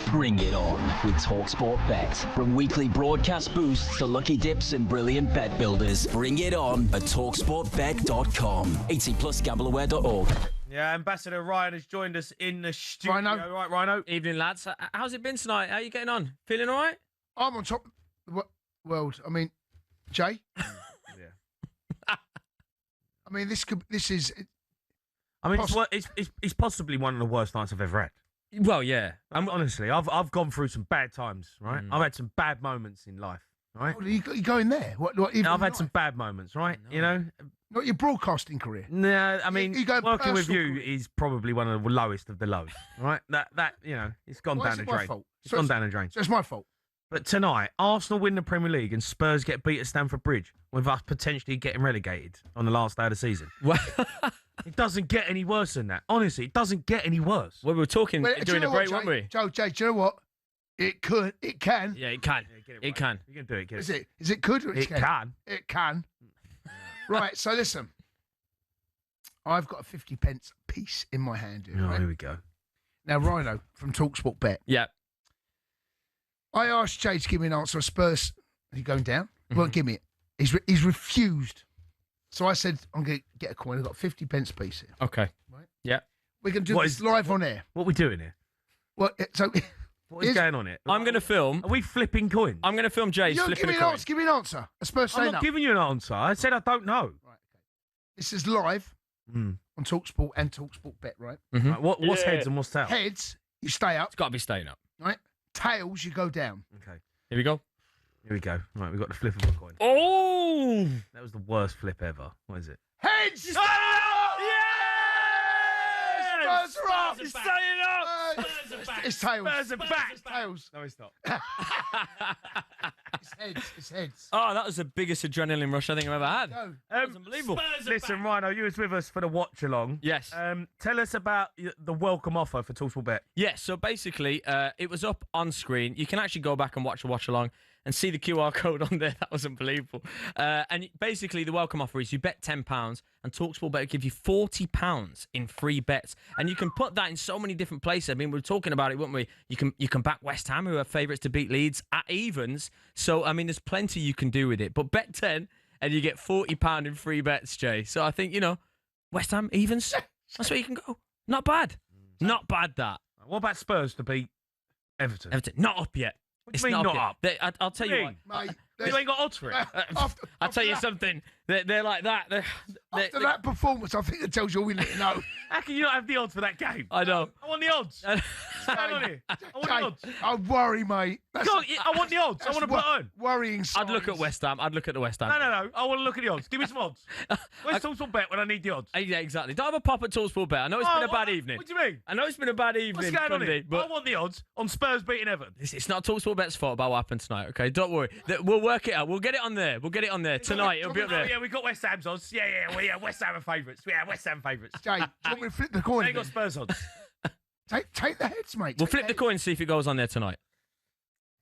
Bring it on with talkSPORT Bet. From weekly broadcast boosts to lucky dips and brilliant bet builders. Bring it on at talksportbet.com. 18+ gambleaware.org. Yeah, Ambassador Ryan has joined us in the studio. Rhino. Right, Rhino. Evening, lads. How's it been tonight? How are you getting on? Feeling all right? I'm on top of the world. I mean, Jay? Yeah. I mean, this is... I mean, it's possibly one of the worst nights I've ever had. Well, yeah. Honestly, I've gone through some bad times, right? I've had some bad moments in life, right? Well, you going there? What even I've had some bad moments, right? You know? Not your broadcasting career. No, I mean, You go working with personal you career. is probably one of the lowest of the lows, right? That you know, it's gone Why down is the it my drain. fault? It's So gone it's- down the drain. So it's my fault. But tonight, Arsenal win the Premier League and Spurs get beat at Stamford Bridge with us potentially getting relegated on the last day of the season. It doesn't get any worse than that. Honestly, it doesn't get any worse. Well, we were talking Well, do during you the know break, what, weren't we? Jay, do you know what? It can. Yeah, it can. It can. You can do it. Get Is it could or It can. It can. Right, so listen. I've got a 50p piece in my hand here. Oh, right? here we go. Now, Rhino from talkSPORT Bet. Yeah. I asked Jay to give me an answer. Spurs, are you going down? He Mm-hmm. won't give me it. He's refused. So I said, I'm going to get a coin. I've got 50p piece here. Okay. Right. Yeah. We're going to do What this is- live on air. What are we doing here? Well, so What is going on here? I'm going to film. Are we flipping coins? I'm going to film Jay you flipping give me a an coin. answer. Give me an answer. A Spurs I'm stand not up. giving you an answer. I said I don't know. This is live Mm. on talkSPORT and talkSPORT Bet, right? Mhm. Right, what's Yeah. heads and what's tails? Heads, you stay up. It's got to be staying up. Right? Tails, you go down. Okay. Here we go. Here we go. Right, we've got the flip of a coin. Oh! That was the worst flip ever. What is it? Heads! Yes! Spurs are up! It's staying up! It's tails. Spurs are back! Tails. No, it's not. It's heads. It's heads. Oh, that was the biggest adrenaline rush I think I've ever had. Go. That was unbelievable. Listen, Rhino, you was with us for the watch along. Yes. Tell us about the welcome offer for talkSPORT Bet. Yes, so basically, it was up on screen. You can actually go back and watch a watch along and see the QR code on there. That was unbelievable. And basically, the welcome offer is you bet £10 and talkSPORT Bet will give you £40 in free bets. And you can put that in so many different places. I mean, we were talking about it, weren't we? You can back West Ham, who are favourites to beat Leeds, at evens. So, I mean, there's plenty you can do with it. But bet 10 and you get £40 in free bets, Jay. So I think, West Ham evens, that's where you can go. Not bad. Not bad, that. What about Spurs to beat Everton? Everton, not up yet. What do you mean not up? I'll tell you what. Mate, You ain't got odds for it. I'll tell you something. They're like that. After that performance, I think it tells you all we need to know. How can you not have the odds for that game? I know. I want the odds. What's going on here? I want the odds. I worry, mate. I want the odds. I want to put it on. Worrying I'd look at West Ham. I'd look at the West Ham. No. I want to look at the odds. Give me some odds. Where's talkSPORT Bet when I need the odds? Yeah, exactly. Don't have a pop at talkSPORT Bet. I know it's been a bad evening. What do you mean? I know it's been a bad evening. What's going on here? Cundy, but I want the odds on Spurs beating Everton. it's not talkSPORT Bet's fault about what happened tonight, okay? Don't worry. We'll work it out. We'll get it on there. Tonight. It'll be up Oh, there. yeah, we got West Ham's odds. Yeah, West Ham are favourites. Yeah, West Ham favourites. Jay, do you want me to flip the coin? They got Spurs odds. Take the heads, mate. We'll Take flip the the coin and see if it goes on there tonight.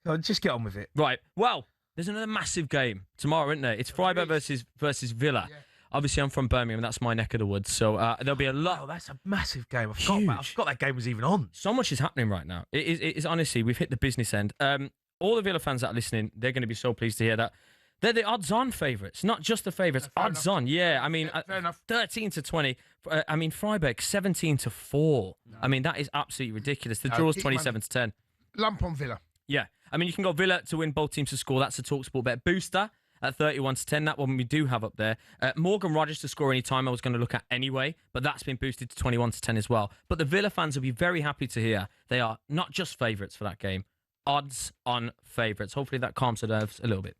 So just get on with it. Right. Well, there's another massive game tomorrow, isn't there? It's Freiburg versus Villa. Yeah. Obviously, I'm from Birmingham. That's my neck of the woods. So there'll be a lot. Oh, that's a massive game. I forgot that game was even on. So much is happening right now. It is honestly, we've hit the business end. All the Villa fans that are listening, they're going to be so pleased to hear that. They're the odds-on favourites, not just the favourites. Odds-on, yeah. I mean, fair enough. 13-20. I mean, Freiburg 17-4. I mean, that is absolutely ridiculous. The draw's 27-10. Lump on Villa. Yeah. I mean, you can go Villa to win, both teams to score. That's a talkSPORT Bet booster at 31-10. That one we do have up there. Morgan Rogers to score any time I was going to look at anyway, but that's been boosted to 21-10 as well. But the Villa fans will be very happy to hear they are not just favourites for that game. Odds-on favourites. Hopefully that calms the nerves a little bit.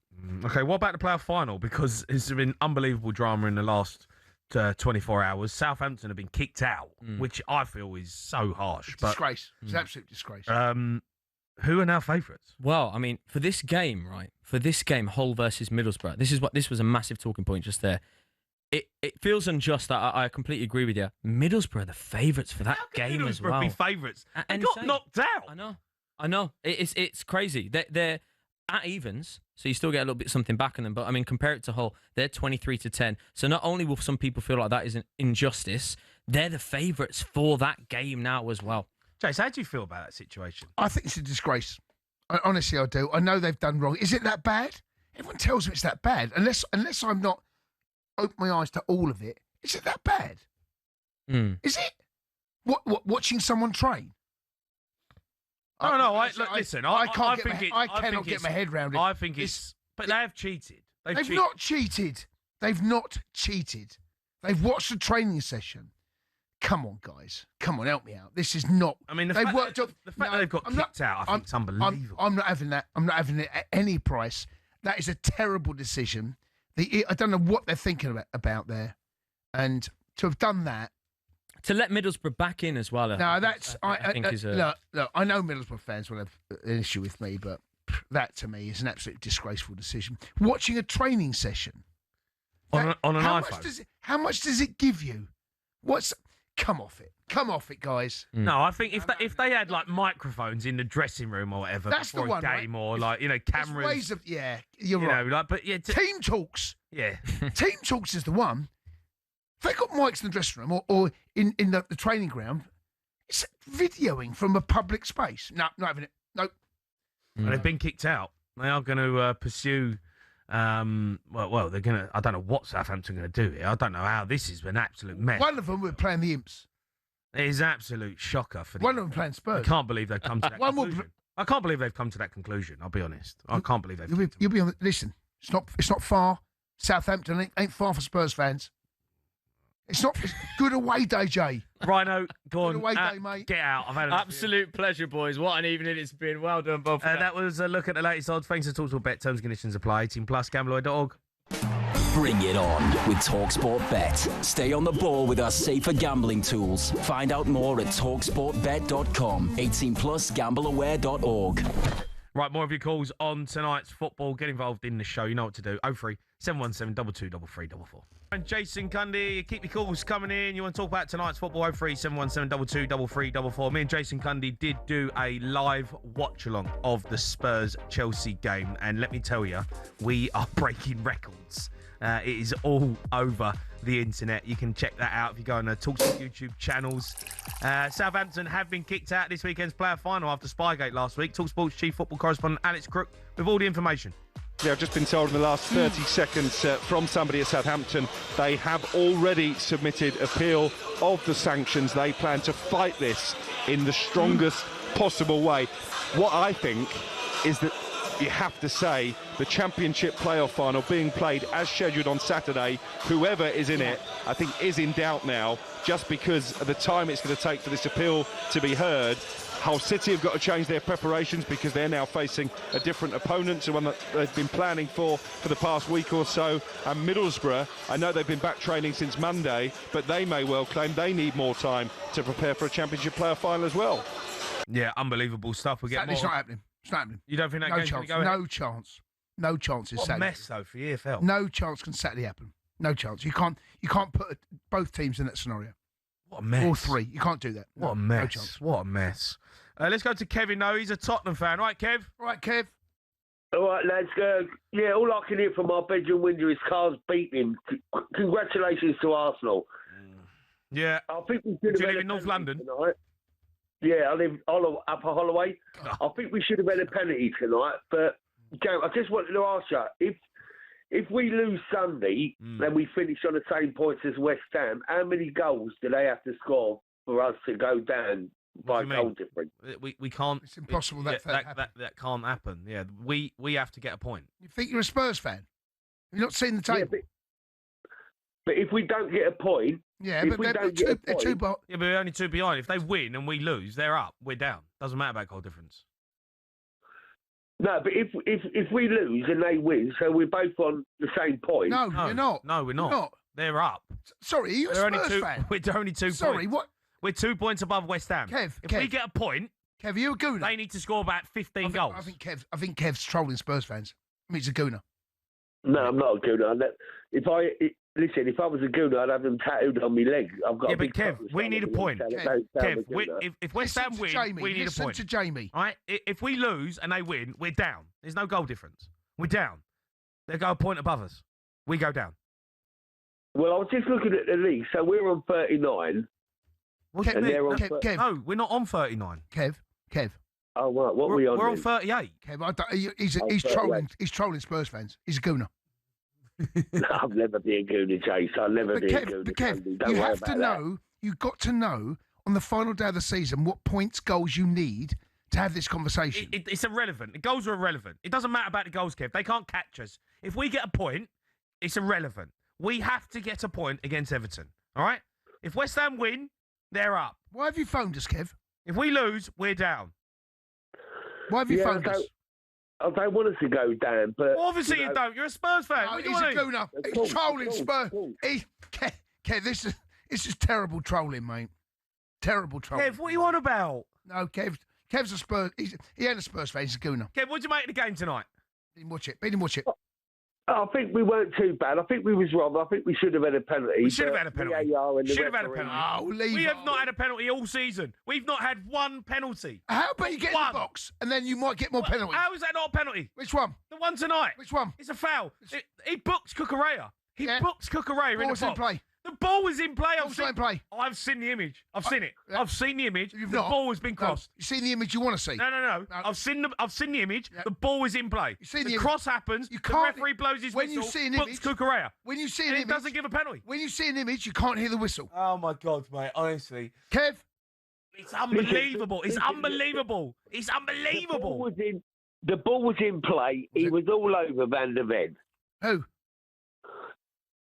Okay, what about the playoff final? Because there's been unbelievable drama in the last 24 hours. Southampton have been kicked out, which I feel is so harsh. Disgrace. It's an absolute disgrace. Who are now favourites? Well, I mean, for this game, right? For this game, Hull versus Middlesbrough. This was a massive talking point just there. It feels unjust. I completely agree with you. Middlesbrough are the favourites for that game as well. Be favourites. They got knocked out. I know. It's crazy. They're at evens, so you still get a little bit something back on them. But I mean, compare it to Hull, they're 23-10. So not only will some people feel like that is an injustice, they're the favourites for that game now as well. Jace, how do you feel about that situation? I think it's a disgrace. Honestly, I do. I know they've done wrong. Is it that bad? Everyone tells me it's that bad. Unless I'm not open my eyes to all of it. Is it that bad? Is it? What? Watching someone train? No. Listen, I cannot get my head around it. I think but they have cheated. They've not cheated. They've not cheated. They've watched a training session. Come on, guys. Come on, help me out. This is not. I mean, the they've fact worked that, up. the fact that they've got kicked out, I think it's unbelievable. I'm not having that. I'm not having it at any price. That is a terrible decision. I don't know what they're thinking about there. And to have done that. To let Middlesbrough back in as well. No, that's... I think is a... Look, I know Middlesbrough fans will have an issue with me, but that to me is an absolutely disgraceful decision. Watching a training session. On an iPhone. How much does it give you? Come off it. Come off it, guys. No, I think if they had like microphones in the dressing room or whatever before a game, right? Or like cameras. Ways of you're right. Team talks. Yeah, team talks is the one. If they got mics in the dressing room or in the training ground, it's videoing from a public space. No, not having it. No. Well, they've been kicked out. They are going to pursue. Well, they're going to. I don't know what Southampton are going to do here. I don't know how this is an absolute mess. One of them were playing the Imps. It is an absolute shocker for them. One of them playing Spurs. I can't believe they've come to that conclusion. I can't believe they've come to that conclusion. I'll be honest. I can't believe they've. You'll be on. Listen, it's not far. Southampton ain't far for Spurs fans. It's not. It's good away day, Jay. Rhino, go on. Good away day, mate. Get out. I've had absolute pleasure, boys. What an evening it's been. Well done, both. That was a look at the latest odds. Thanks to TalkSport Bet. Terms and conditions apply. 18+. Gambler.org. Bring it on with TalkSport Bet. Stay on the ball with our safer gambling tools. Find out more at talksportbet.com. 18+. Gambleaware.org. Right, more of your calls on tonight's football. Get involved in the show. You know what to do. 03 717 223344. And Jason Cundy, keep your calls coming in. You want to talk about tonight's football? 03 717 223344. Me and Jason Cundy did do a live watch-along of the Spurs-Chelsea game. And let me tell you, we are breaking records. It is all over the internet. You can check that out if you go on the TalkSport YouTube channels. Southampton have been kicked out this weekend's player final after Spygate last week. TalkSport's chief football correspondent Alex Crook with all the information. Yeah, I've just been told in the last 30 seconds from somebody at Southampton they have already submitted appeal of the sanctions. They plan to fight this in the strongest possible way. What I think is that you have to say the Championship playoff final being played as scheduled on Saturday, whoever is in it, I think is in doubt now, just because of the time it's going to take for this appeal to be heard. Hull City have got to change their preparations because they're now facing a different opponent to one that they've been planning for the past week or so. And Middlesbrough, I know they've been back training since Monday, but they may well claim they need more time to prepare for a Championship player final as well. Yeah, unbelievable stuff. We get more. It's not happening. It's not happening. You don't think that game's going to go ahead? No chance. No chance. What a mess, though, for EFL. No chance can Saturday happen. No chance. You can't put both teams in that scenario. What a mess. All three. You can't do that. What a mess. No chance. What a mess. Let's go to Kevin, though. He's a Tottenham fan. Right, Kev? Right, Kev. All right, lads. Yeah, all I can hear from my bedroom window is cars beating. Congratulations to Arsenal. Yeah. I think we should have live in North London? Tonight. Yeah, I live Upper Holloway. I think we should have had a penalty tonight, but I just wanted to ask you, if we lose Sunday and we finish on the same points as West Ham, how many goals do they have to score for us to go down by goal difference? We can't. It's impossible that can't happen. Yeah, we have to get a point. You think you're a Spurs fan? Have you not seen the table? Yeah, but if we don't get a point, yeah, but they're two behind. Yeah, but we're only two behind. If they win and we lose, they're up. We're down. Doesn't matter about goal difference. No, but if we lose and they win, so we're both on the same point. No, you're not. No, we're not. They're up. Sorry, are you a Spurs fan? We're only 2 points. Sorry, what? We're 2 points above West Ham. If we get a point, Kev, you a gooner? They need to score about 15 goals. I think Kev's trolling Spurs fans. I mean, he's a gooner. No, I'm not a gooner. If I was a gooner, I'd have them tattooed on my leg. I've got. Yeah, but Kev, we need a point. Kev, if West Ham win, we need a point. Listen to Jamie. All right? If we lose and they win, we're down. There's no goal difference. We're down. They go a point above us. We go down. Well, I was just looking at the league. So we're on 39. Kev, no, we're not on 39. Kev. Oh, right. What are we on? We're on 38. Kev, he's trolling. He's trolling Spurs fans. He's a gooner. No, I'll never be a gooner, Chase. I'll never be a gooner. But Kev, you have to know. You've got to know on the final day of the season what points, goals you need to have this conversation. It's irrelevant. The goals are irrelevant. It doesn't matter about the goals, Kev. They can't catch us. If we get a point, it's irrelevant. We have to get a point against Everton. All right? If West Ham win, they're up. Why have you phoned us, Kev? If we lose, we're down. Why have you phoned us? I don't want us to go down, but... Well, obviously you don't. You're a Spurs fan. No, What do he's you a want? gooner. He's trolling Spurs. Kev, this is terrible trolling, mate. Terrible trolling. Kev, what are you on about? No, Kev's a Spurs. He ain't a Spurs fan. He's a gooner. Kev, what do you make of the game tonight? Didn't watch it. Didn't watch it. I think we weren't too bad. I think we was wrong. I think we should have had a penalty. We should have had a penalty. Should have had a referee- penalty. We have not had a penalty all season. We've not had one penalty. How about you get in the box and then you might get more penalties? How is that not a penalty? Which one? The one tonight. Which one? It's a foul. He booked Cucurella. He booked Cucurella in the Ball's box. in play. The ball was in play. Ball's not in play. I've seen the image. I've seen it. I've seen the image. You've the not? ball has been crossed. You've seen the image you want to see? No. I've seen the image. The ball is in play. You see the the cross happens. You the can't- referee blows his when whistle. you see an books image- Cucurella. When you see an and image, it doesn't give a penalty. When you see an image, you can't hear the whistle. Oh my God, mate! Honestly, Kev, it's unbelievable. It's unbelievable. It's unbelievable. The ball was in play. He was all over Van der Ven. Who?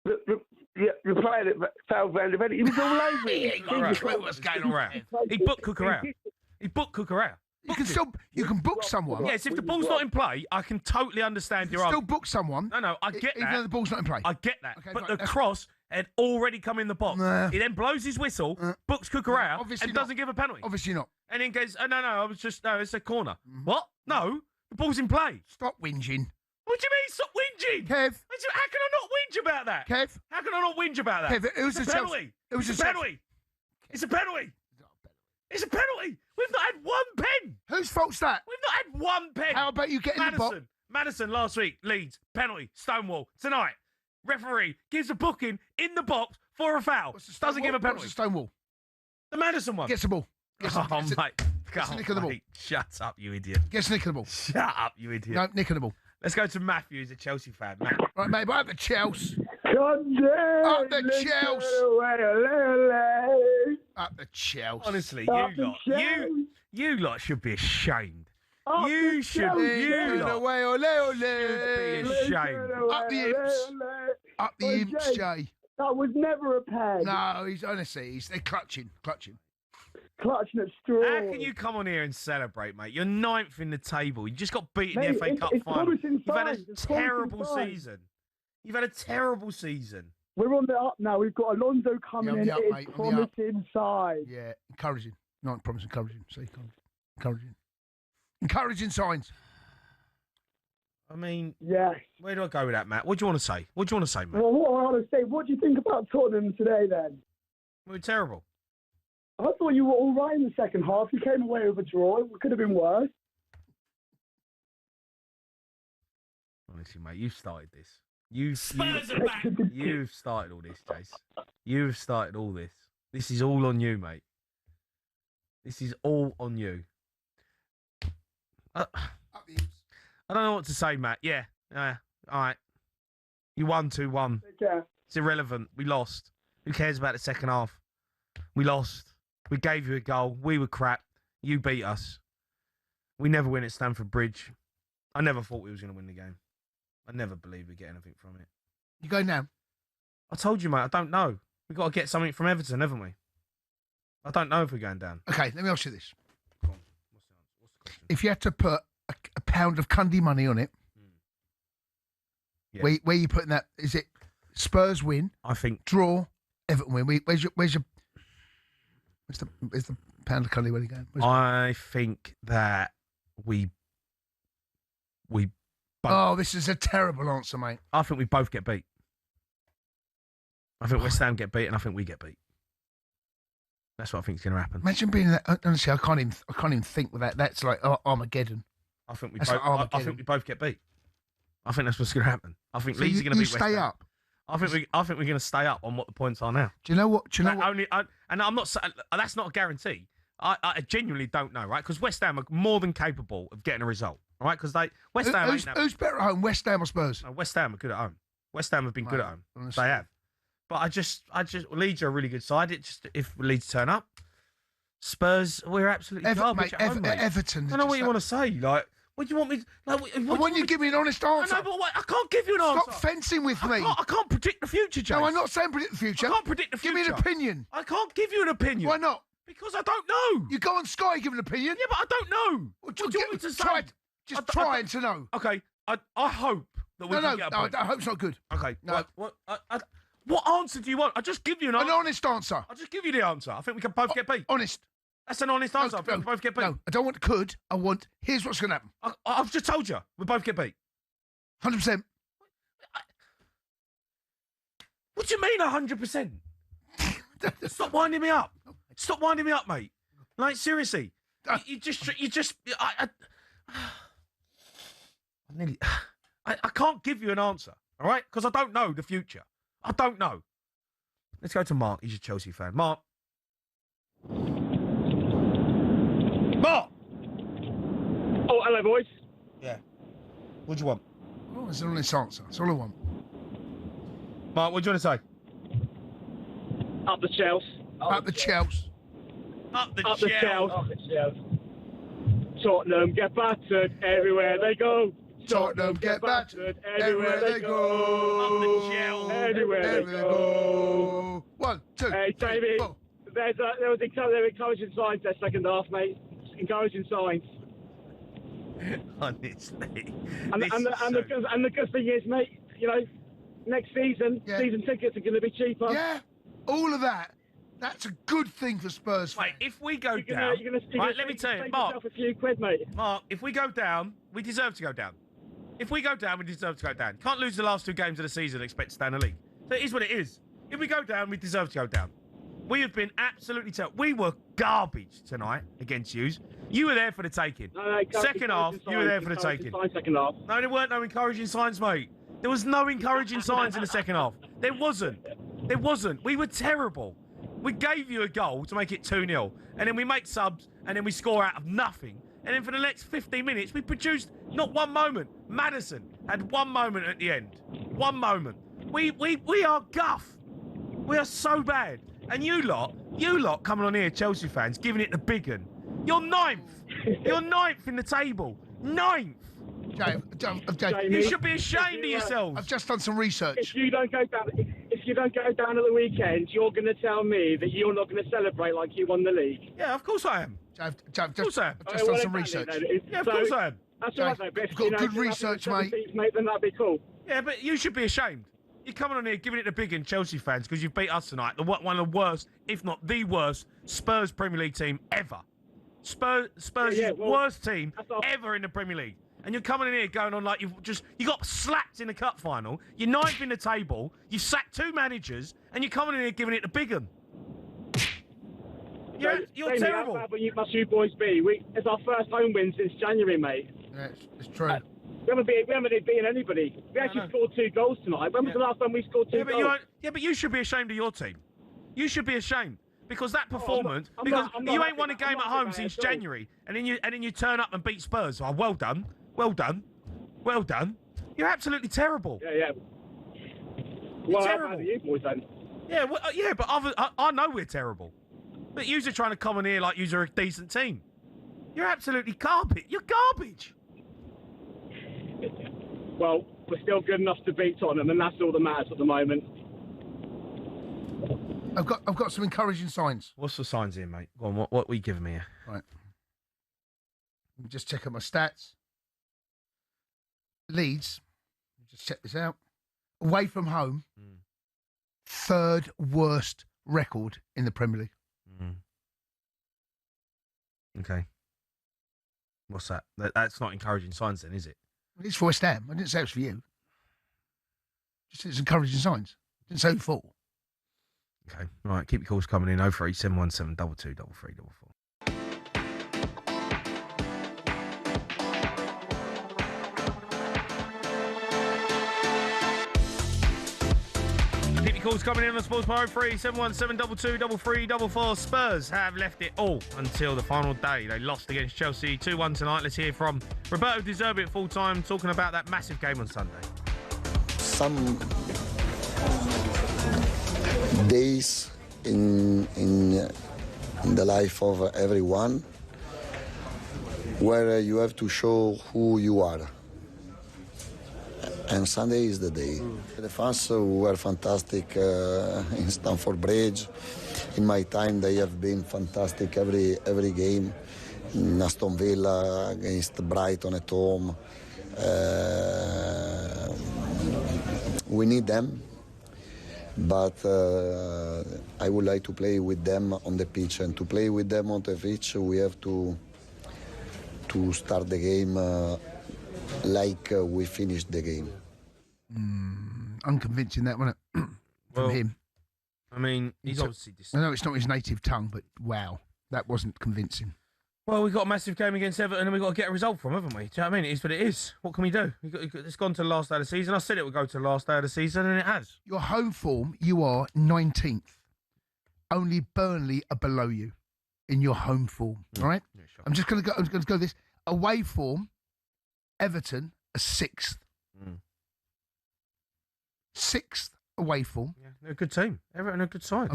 The player that fouled Van der Ven, he was all over He it. ain't got a clue what's going on around. He booked Cucurella. He booked Cucurella. You can book someone. Yes, if the ball's not in play, I can totally understand your Still argument. book someone. No, I get even that. though the ball's not in play. I get that. Okay, but fine. the cross had already come in the box. Nah. He then blows his whistle, books Cucurella, obviously and not. doesn't give a penalty. Obviously not. And then goes, no, it's a corner. What? No, the ball's in play. Stop whinging. What do you mean, stop whinging? Kev. How can I not whinge about that? Kev. How can I not whinge about that? Kev, it was it's a a penalty. It was it's a a penalty. It's a penalty. It's a penalty. We've not had one pen. Whose fault's that? We've not had one pen. How about you get in the box? Madison last week, Leeds, penalty, Stonewall. Tonight, referee gives a booking in the box for a foul. Doesn't give a penalty. What's the Stonewall? The Madison one. Gets the ball. Mate. Gets the nick of the ball. Shut up, you idiot. Gets the nick of the ball. Shut up, you idiot. No, nick of the ball. Let's go to Matthew, who's a Chelsea fan. Matt. Right, mate, up the Chelsea. Cundy, Up the Chelsea. Up the Chelsea. Honestly, Up the you lot should be ashamed. Up You the should Chelsea. be Away, ole, ole. ashamed. Up the Imps. Up the Imps, Jay. That was never a pen. No, they're clutching. Clutching at straws. How can you come on here and celebrate, mate? You're ninth in the table. You just got beaten in the Mate, FA Cup it's final. promising You've had a signs. It's promising terrible signs. season. You've had a terrible season. We're on the up now. We've got Alonso coming Yeah, on in. the up, It's mate, on the up. promising signs. Yeah, encouraging. Not promising, encouraging. See, encouraging. Encouraging signs. I mean, Yes. where do I go with that, Matt? What do you want to say? What do you want to say, Matt? Well, what I want to say, what do you think about Tottenham today then? We're terrible. I thought you were all right in the second half. You came away with a draw. It could have been worse. Honestly, mate, you've started this. You've Spurs are back. You've started all this, Jace. You've started all this. This is all on you, mate. This is all on you. I don't know what to say, Matt. Yeah. All right. You won 2-1. Yeah. It's irrelevant. We lost. Who cares about the second half? We lost. We gave you a goal. We were crap. You beat us. We never win at Stamford Bridge. I never thought we was going to win the game. I never believed we'd get anything from it. You go now. I told you, mate, I don't know. We've got to get something from Everton, haven't we? I don't know if we're going down. Okay, let me ask you this. If you had to put a pound of Cundy money on it, Yeah. where are you putting that? Is it Spurs win? I think Draw, Everton win. Where's the pound of Cundy when you go? I think that we both, Oh, this is a terrible answer, mate. I think we both get beat. I think West Ham get beat, and I think we get beat. That's what I think is going to happen. Imagine being that. Honestly, I can't even think with that. That's like Armageddon. I think we That's both. like Armageddon. I think we both get beat. I think that's what's going to happen. I think So Leeds are going to you beat West stay Ham. up. I think we're going to stay up on what the points are now. Do you know what? And I'm not. That's not a guarantee. I genuinely don't know, right? Because West Ham are more than capable of getting a result, all right? Because West Ham. Who's better at home, West Ham or Spurs? No, West Ham are good at home. West Ham have been good at home. honestly. They have. But I just Leeds are a really good side. It just if Leeds turn up, Spurs we're absolutely garbage at home, mate. Everton. I don't know what you want to say. Like, what do you want me? I want you to give me an honest answer. No, but I can't give you an answer. Stop fencing with me. I can't predict the future, James. No, I'm not saying predict the future. I can't predict the future. Give me an opinion. I can't give you an opinion. Why not? Because I don't know. You go on Sky, give an opinion. Yeah, but I don't know. What do you want me to say? Just trying to know. Okay, I hope that we can get a point. I hope it's not good. Okay, No. What answer do you want? I'll just give you an answer. An honest answer. I'll just give you the answer. I think we can both get beat. Honest. That's an honest answer. I think we both get beat. No, I don't want could. I want here's what's going to happen. I've just told you. We both get beat. 100%. What do you mean 100%? Stop winding me up. Stop winding me up, mate. Like, seriously. You just... I can't give you an answer, all right? Because I don't know the future. I don't know. Let's go to Mark. He's a Chelsea fan. Mark. Mark! Oh, hello, boys. Yeah. What do you want? Oh, it's an honest answer. That's all I want. Mark, what do you want to say? Up the Chelsea. Up the Chelsea. Up the Chelsea. Up the Chelsea. Tottenham get battered everywhere they go. Tottenham get battered everywhere they go. Up the Chelsea. Everywhere they go. 1, 2, Hey, 3, Jamie, 4. there was encouraging signs that second half, mate. Encouraging signs. Honestly. And the good thing is, mate, you know, next season, season tickets are going to be cheaper. Yeah, all of that. That's a good thing for Spurs fans. Mate, if we go down... Right, let me tell you, Mark. A few quid, mate. Mark, if we go down, we deserve to go down. If we go down, we deserve to go down. Can't lose the last 2 games of the season and expect to stay in the league. So it is what it is. If we go down, we deserve to go down. We have been absolutely terrible. We were garbage tonight against you. You were there for the taking. Second half, you were there for the taking. Second half. No, there weren't no encouraging signs, mate. There was no encouraging signs in the second half. There wasn't. There wasn't. We were terrible. We gave you a goal to make it 2-0. And then we make subs, and then we score out of nothing. And then for the next 15 minutes, we produced not one moment. Maddison had one moment at the end. One moment. We are guff. We are so bad. And you lot coming on here, Chelsea fans, giving it the big un. You're 9th. You're 9th in the table. 9th. Jamie, you should be ashamed of yourselves. I've just done some research. If you don't go down, if you don't go down at the weekend, you're going to tell me that you're not going to celebrate like you won the league. Yeah, of course I am. Of course I am. I've just done some research. Yeah, of course I am. That's all right, mate. But if got good research, mate. Then that'd be cool. Yeah, but you should be ashamed. You're coming on here giving it the big in, Chelsea fans, because you've beat us tonight. One of the worst, if not the worst, Spurs Premier League team ever. Spurs worst team ever in the Premier League. And you're coming in here going on like you got slapped in the cup final. You're 9th in the table. You sacked 2 managers, and you're coming in here giving it the big un. You're terrible. How bad must you boys be? It's our first home win since January, mate. Yeah, it's true. We haven't beaten anybody. We actually scored 2 goals tonight. When was the last time we scored 2 goals? But you should be ashamed of your team. You should be ashamed. Because that performance, you ain't won a game at home since January, and then you turn up and beat Spurs. Oh, well done. Well done. Well done. You're absolutely terrible. Yeah. Well, terrible. How bad are you boys then? Yeah, but I know we're terrible. But yous are trying to come in here like yous are a decent team. You're absolutely garbage. You're garbage. Well, we're still good enough to beat Tottenham, and that's all that matters at the moment. I've got some encouraging signs. What's the signs here, mate? Go on, what are you giving me here? Right. Let me just check out my stats. Leeds, just check this out. Away from home, 3rd worst record in the Premier League. Okay. What's that? That's not encouraging signs then, is it? It's for West Ham. I didn't say it was for you. Just it's encouraging signs. I didn't say for. Okay. All right. Keep your calls coming in. 03717 223344. Keep your calls coming in on Sports Bar 03717 223344. Spurs have left it all until the final day. They lost against Chelsea 2-1 tonight. Let's hear from Roberto De Zerbi at full time talking about that massive game on Sunday. Some days in the life of everyone where you have to show who you are. And Sunday is the day. The fans were fantastic in Stamford Bridge. In my time, they have been fantastic every game. Aston Villa, against Brighton at home. We need them, but I would like to play with them on the pitch, and to play with them on the pitch, we have to start the game like we finished the game. Unconvincing, that, wasn't it? From him. I mean, he's obviously... I know it's not his native tongue, but wow, that wasn't convincing. Well, we've got a massive game against Everton and we've got to get a result from, haven't we? Do you know what I mean? It is what it is. What can we do? It's gone to the last day of the season. I said it would go to the last day of the season, and it has. Your home form, you are 19th. Only Burnley are below you in your home form, all right? Yeah, sure. I'm going to go this. Away form, Everton are 6th. 6th away form. Yeah, they're a good team. Everton are a good side.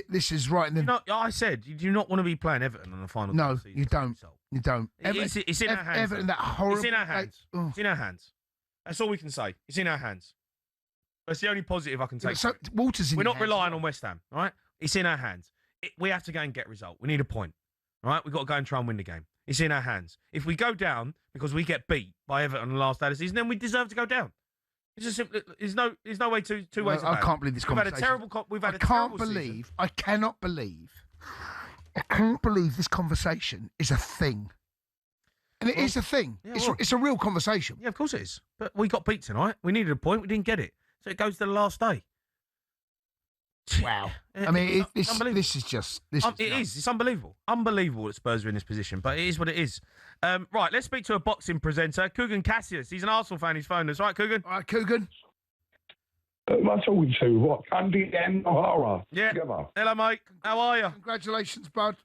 This is right. I said, you do not want to be playing Everton on the final. No, you don't. You don't. It's in our hands. Everton, that horrible. It's in our hands. It's in our hands. That's all we can say. It's in our hands. That's the only positive I can take. So Walter's in. We're not relying on West Ham, all right? It's in our hands. We have to go and get a result. We need a point, all right? We've got to go and try and win the game. It's in our hands. If we go down because we get beat by Everton on the last day of the season, then we deserve to go down. It's just simply, there's no way two ways about it. I can't believe this conversation. I cannot believe this conversation is a thing. And it is a thing. Yeah, it's a real conversation. Yeah, of course it is. But we got beat tonight. We needed a point. We didn't get it. So it goes to the last day. Wow. I mean, this is just... It is. It's unbelievable. Unbelievable that Spurs are in this position. But it is what it is. Right, let's speak to a boxing presenter, Cundy Cassius. He's an Arsenal fan. He's phoned us. Right, Cundy? All right, Cundy. Who am I talking to? What? Cundy and O'Hara? Yeah. Together. Hello, mate. How are you? Congratulations, bud.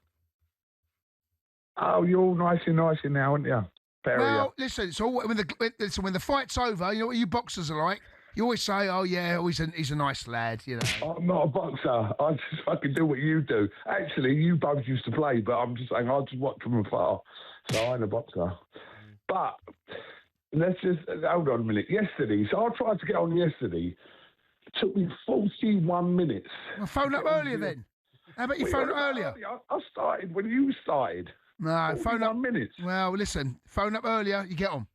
Oh, you're all nicey now, aren't you? Well, listen, it's all when the fight's over, you know what you boxers are like. You always say, "Oh yeah, he's a nice lad," you know. I'm not a boxer. I just fucking do what you do. Actually, you both used to play, but I'm just saying I just watch from afar, so I ain't a boxer. But let's just hold on a minute. Yesterday, so I tried to get on yesterday. It took me 41 minutes. Well, phone up earlier then. How about you phone up earlier? I started when you started. No, phone up minutes. Well, listen, phone up earlier. You get on.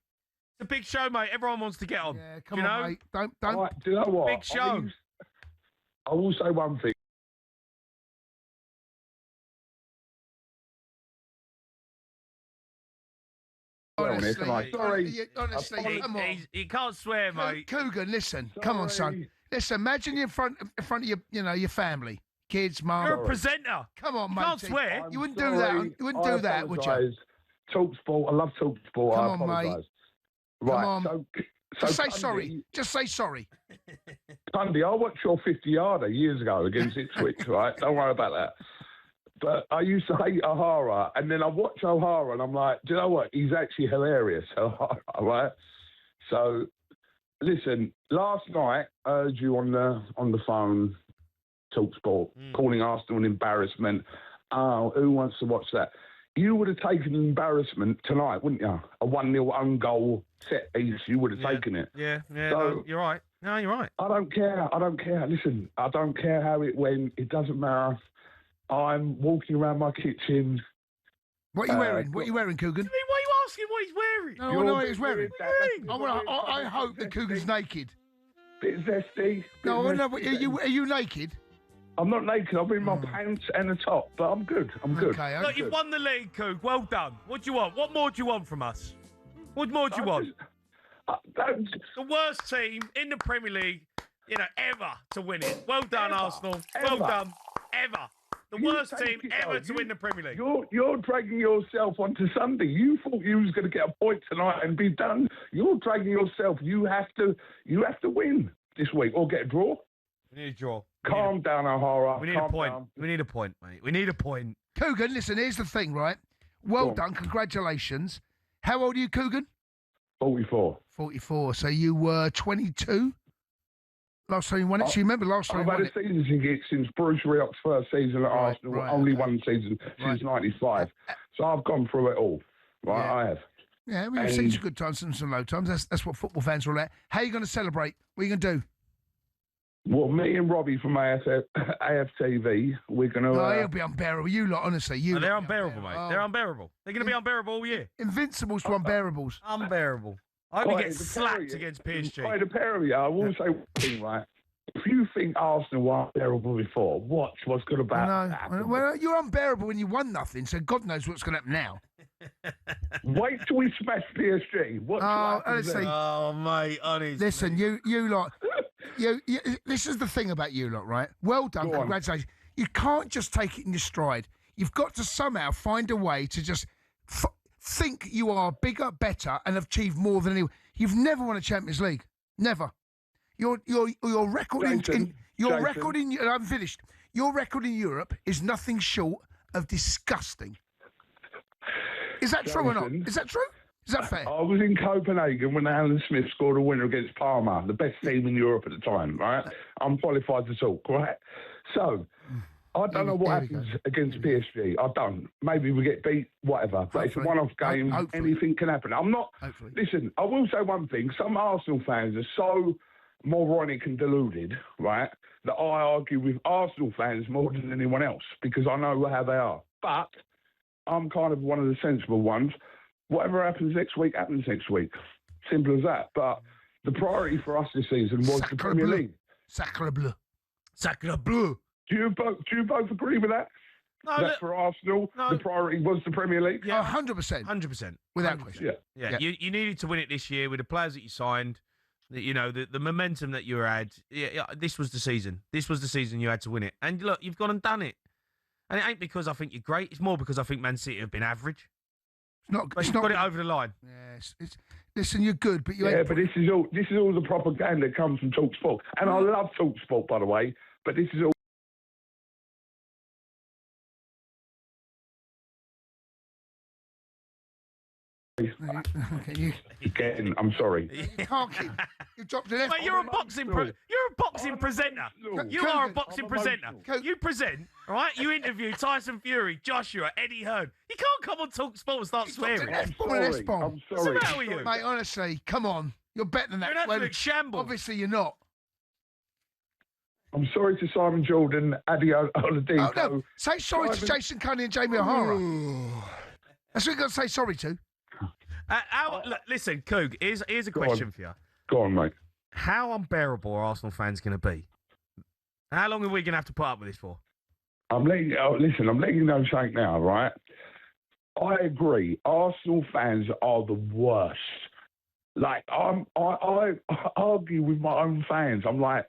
It's a big show, mate. Everyone wants to get on. Yeah, come on, mate. Don't. Right, do you know what? Big show. I will say one thing. Honestly, come on. You can't swear, mate. Coogan, listen. Sorry. Come on, son. Listen, imagine you're in front of your family, kids, mum. You're a presenter. Come on, mate. You can't swear. You wouldn't do that. You wouldn't do that, would you? talkSPORT. I love talkSPORT. Come I on, apologise. mate. Right. Come on. Just say sorry. Just say sorry. Cundy, I watched your 50-yarder years ago against Ipswich, right? Don't worry about that. But I used to hate O'Hara, and then I watch O'Hara, and I'm like, do you know what? He's actually hilarious, O'Hara, right? So, listen, last night I heard you on the phone, talkSPORT, calling Arsenal an embarrassment. Oh, who wants to watch that? You would have taken an embarrassment tonight, wouldn't you? A 1-0 own goal set piece, you would have taken it. Yeah, So, no, you're right. No, you're right. I don't care. Listen, I don't care how it went. It doesn't matter. I'm walking around my kitchen. What are you wearing? What are you wearing, Coogan? Why are you asking what he's wearing? No, I know what he's wearing. I hope that Coogan's naked. Bit zesty. No, are you naked? I'm not naked. I'm in my pants and a top, but I'm good. I'm good. Okay, Look, you've won the league, Coog. Well done. What do you want? What more do you want from us? What more do you want? The worst team in the Premier League, ever to win it. Well done, Arsenal. Well done. Ever. The worst team ever to win the Premier League. You're dragging yourself onto Sunday. You thought you was going to get a point tonight and be done. You're dragging yourself. You have to win this week or get a draw. We need a draw. Calm down, O'Hara. We need a point. We need a point, mate. We need a point. Coogan, listen, here's the thing, right? Well done. Congratulations. How old are you, Coogan? 44. 44. So you were 22? Last time you won it? So you remember last time you won it? I've had a season ticket since Bruce Riott's first season at Arsenal. Only one season since 95. So I've gone through it all. Right, I have. Yeah, we've seen some good times and some low times. That's what football fans are all at. How are you going to celebrate? What are you going to do? Well, me and Robbie from AFTV, we're going to... No, he'll be unbearable. You lot, honestly, you. They're unbearable, mate. They're unbearable. They're going to be unbearable all year. Invincibles to unbearables. Unbearable. I hope he gets slapped against PSG. By the pair of you, I will say one thing, right? If you think Arsenal were unbearable before, watch what's going to happen. Well, you're unbearable when you won nothing, so God knows what's going to happen now. Wait till we smash PSG. Watch what happens honestly. then. Oh, mate, honestly. Listen, you lot... You, this is the thing about you lot, right? Well done, congratulations. You can't just take it in your stride. You've got to somehow find a way to just think you are bigger, better, and have achieved more than anyone. You've never won a Champions League, never. Your record I'm finished. Your record in Europe is nothing short of disgusting. Is that true or not? Is that true? Is that fair? I was in Copenhagen when Alan Smith scored a winner against Parma, the best team in Europe at the time, right? I'm qualified to talk, right? So, I don't know what happens against PSG. I don't. Maybe we get beat, whatever. But it's a one-off game. Anything can happen. I'm not... Listen, I will say one thing. Some Arsenal fans are so moronic and deluded, right, that I argue with Arsenal fans more than anyone else because I know how they are. But I'm kind of one of the sensible ones. Whatever happens next week, happens next week. Simple as that. But the priority for us this season was the Premier League. Sacre bleu. Sacre bleu. Do you both agree with that? No, that for Arsenal, the priority was the Premier League? Yeah, 100%. 100%. Without question. Yeah. You needed to win it this year with the players that you signed, you know, the momentum that you had. Yeah, this was the season. This was the season you had to win it. And look, you've gone and done it. And it ain't because I think you're great. It's more because I think Man City have been average. It's not got it over the line. Yes, listen, you're good, but you ain't. Yeah, but this is all the propaganda that comes from talkSPORT, and I love talkSPORT, by the way. But this is all. Again, I'm sorry. You can't keep. You dropped an F. Mate, you're a boxing presenter. You are a boxing presenter. You present, right? You interview Tyson Fury, Joshua, Eddie Hearn. You can't come on talkSPORT and start swearing. I'm sorry. What's the matter with you? Mate, honestly, come on. You're better than that. You're an absolute shambles. Obviously, you're not. I'm sorry to Simon Jordan, Adi Oladipo. Oh, no. Say sorry to Jason Cundy and Jamie O'Hara. That's what you've got to say sorry to. Look, listen, Coog, here's a question for you. Go on, mate. How unbearable are Arsenal fans going to be? How long are we going to have to put up with this for? I'm letting you know something now, right? I agree. Arsenal fans are the worst. Like, I argue with my own fans. I'm like,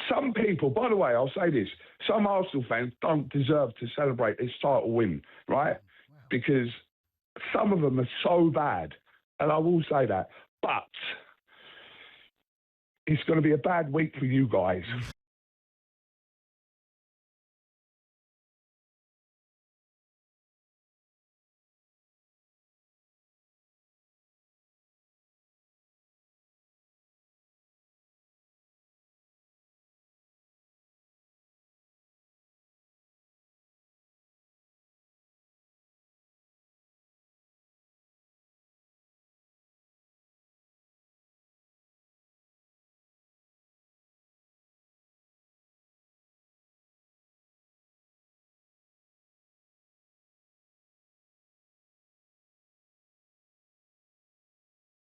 some people, by the way, I'll say this, some Arsenal fans don't deserve to celebrate this title win, right? Because some of them are so bad, and I will say that. But it's going to be a bad week for you guys.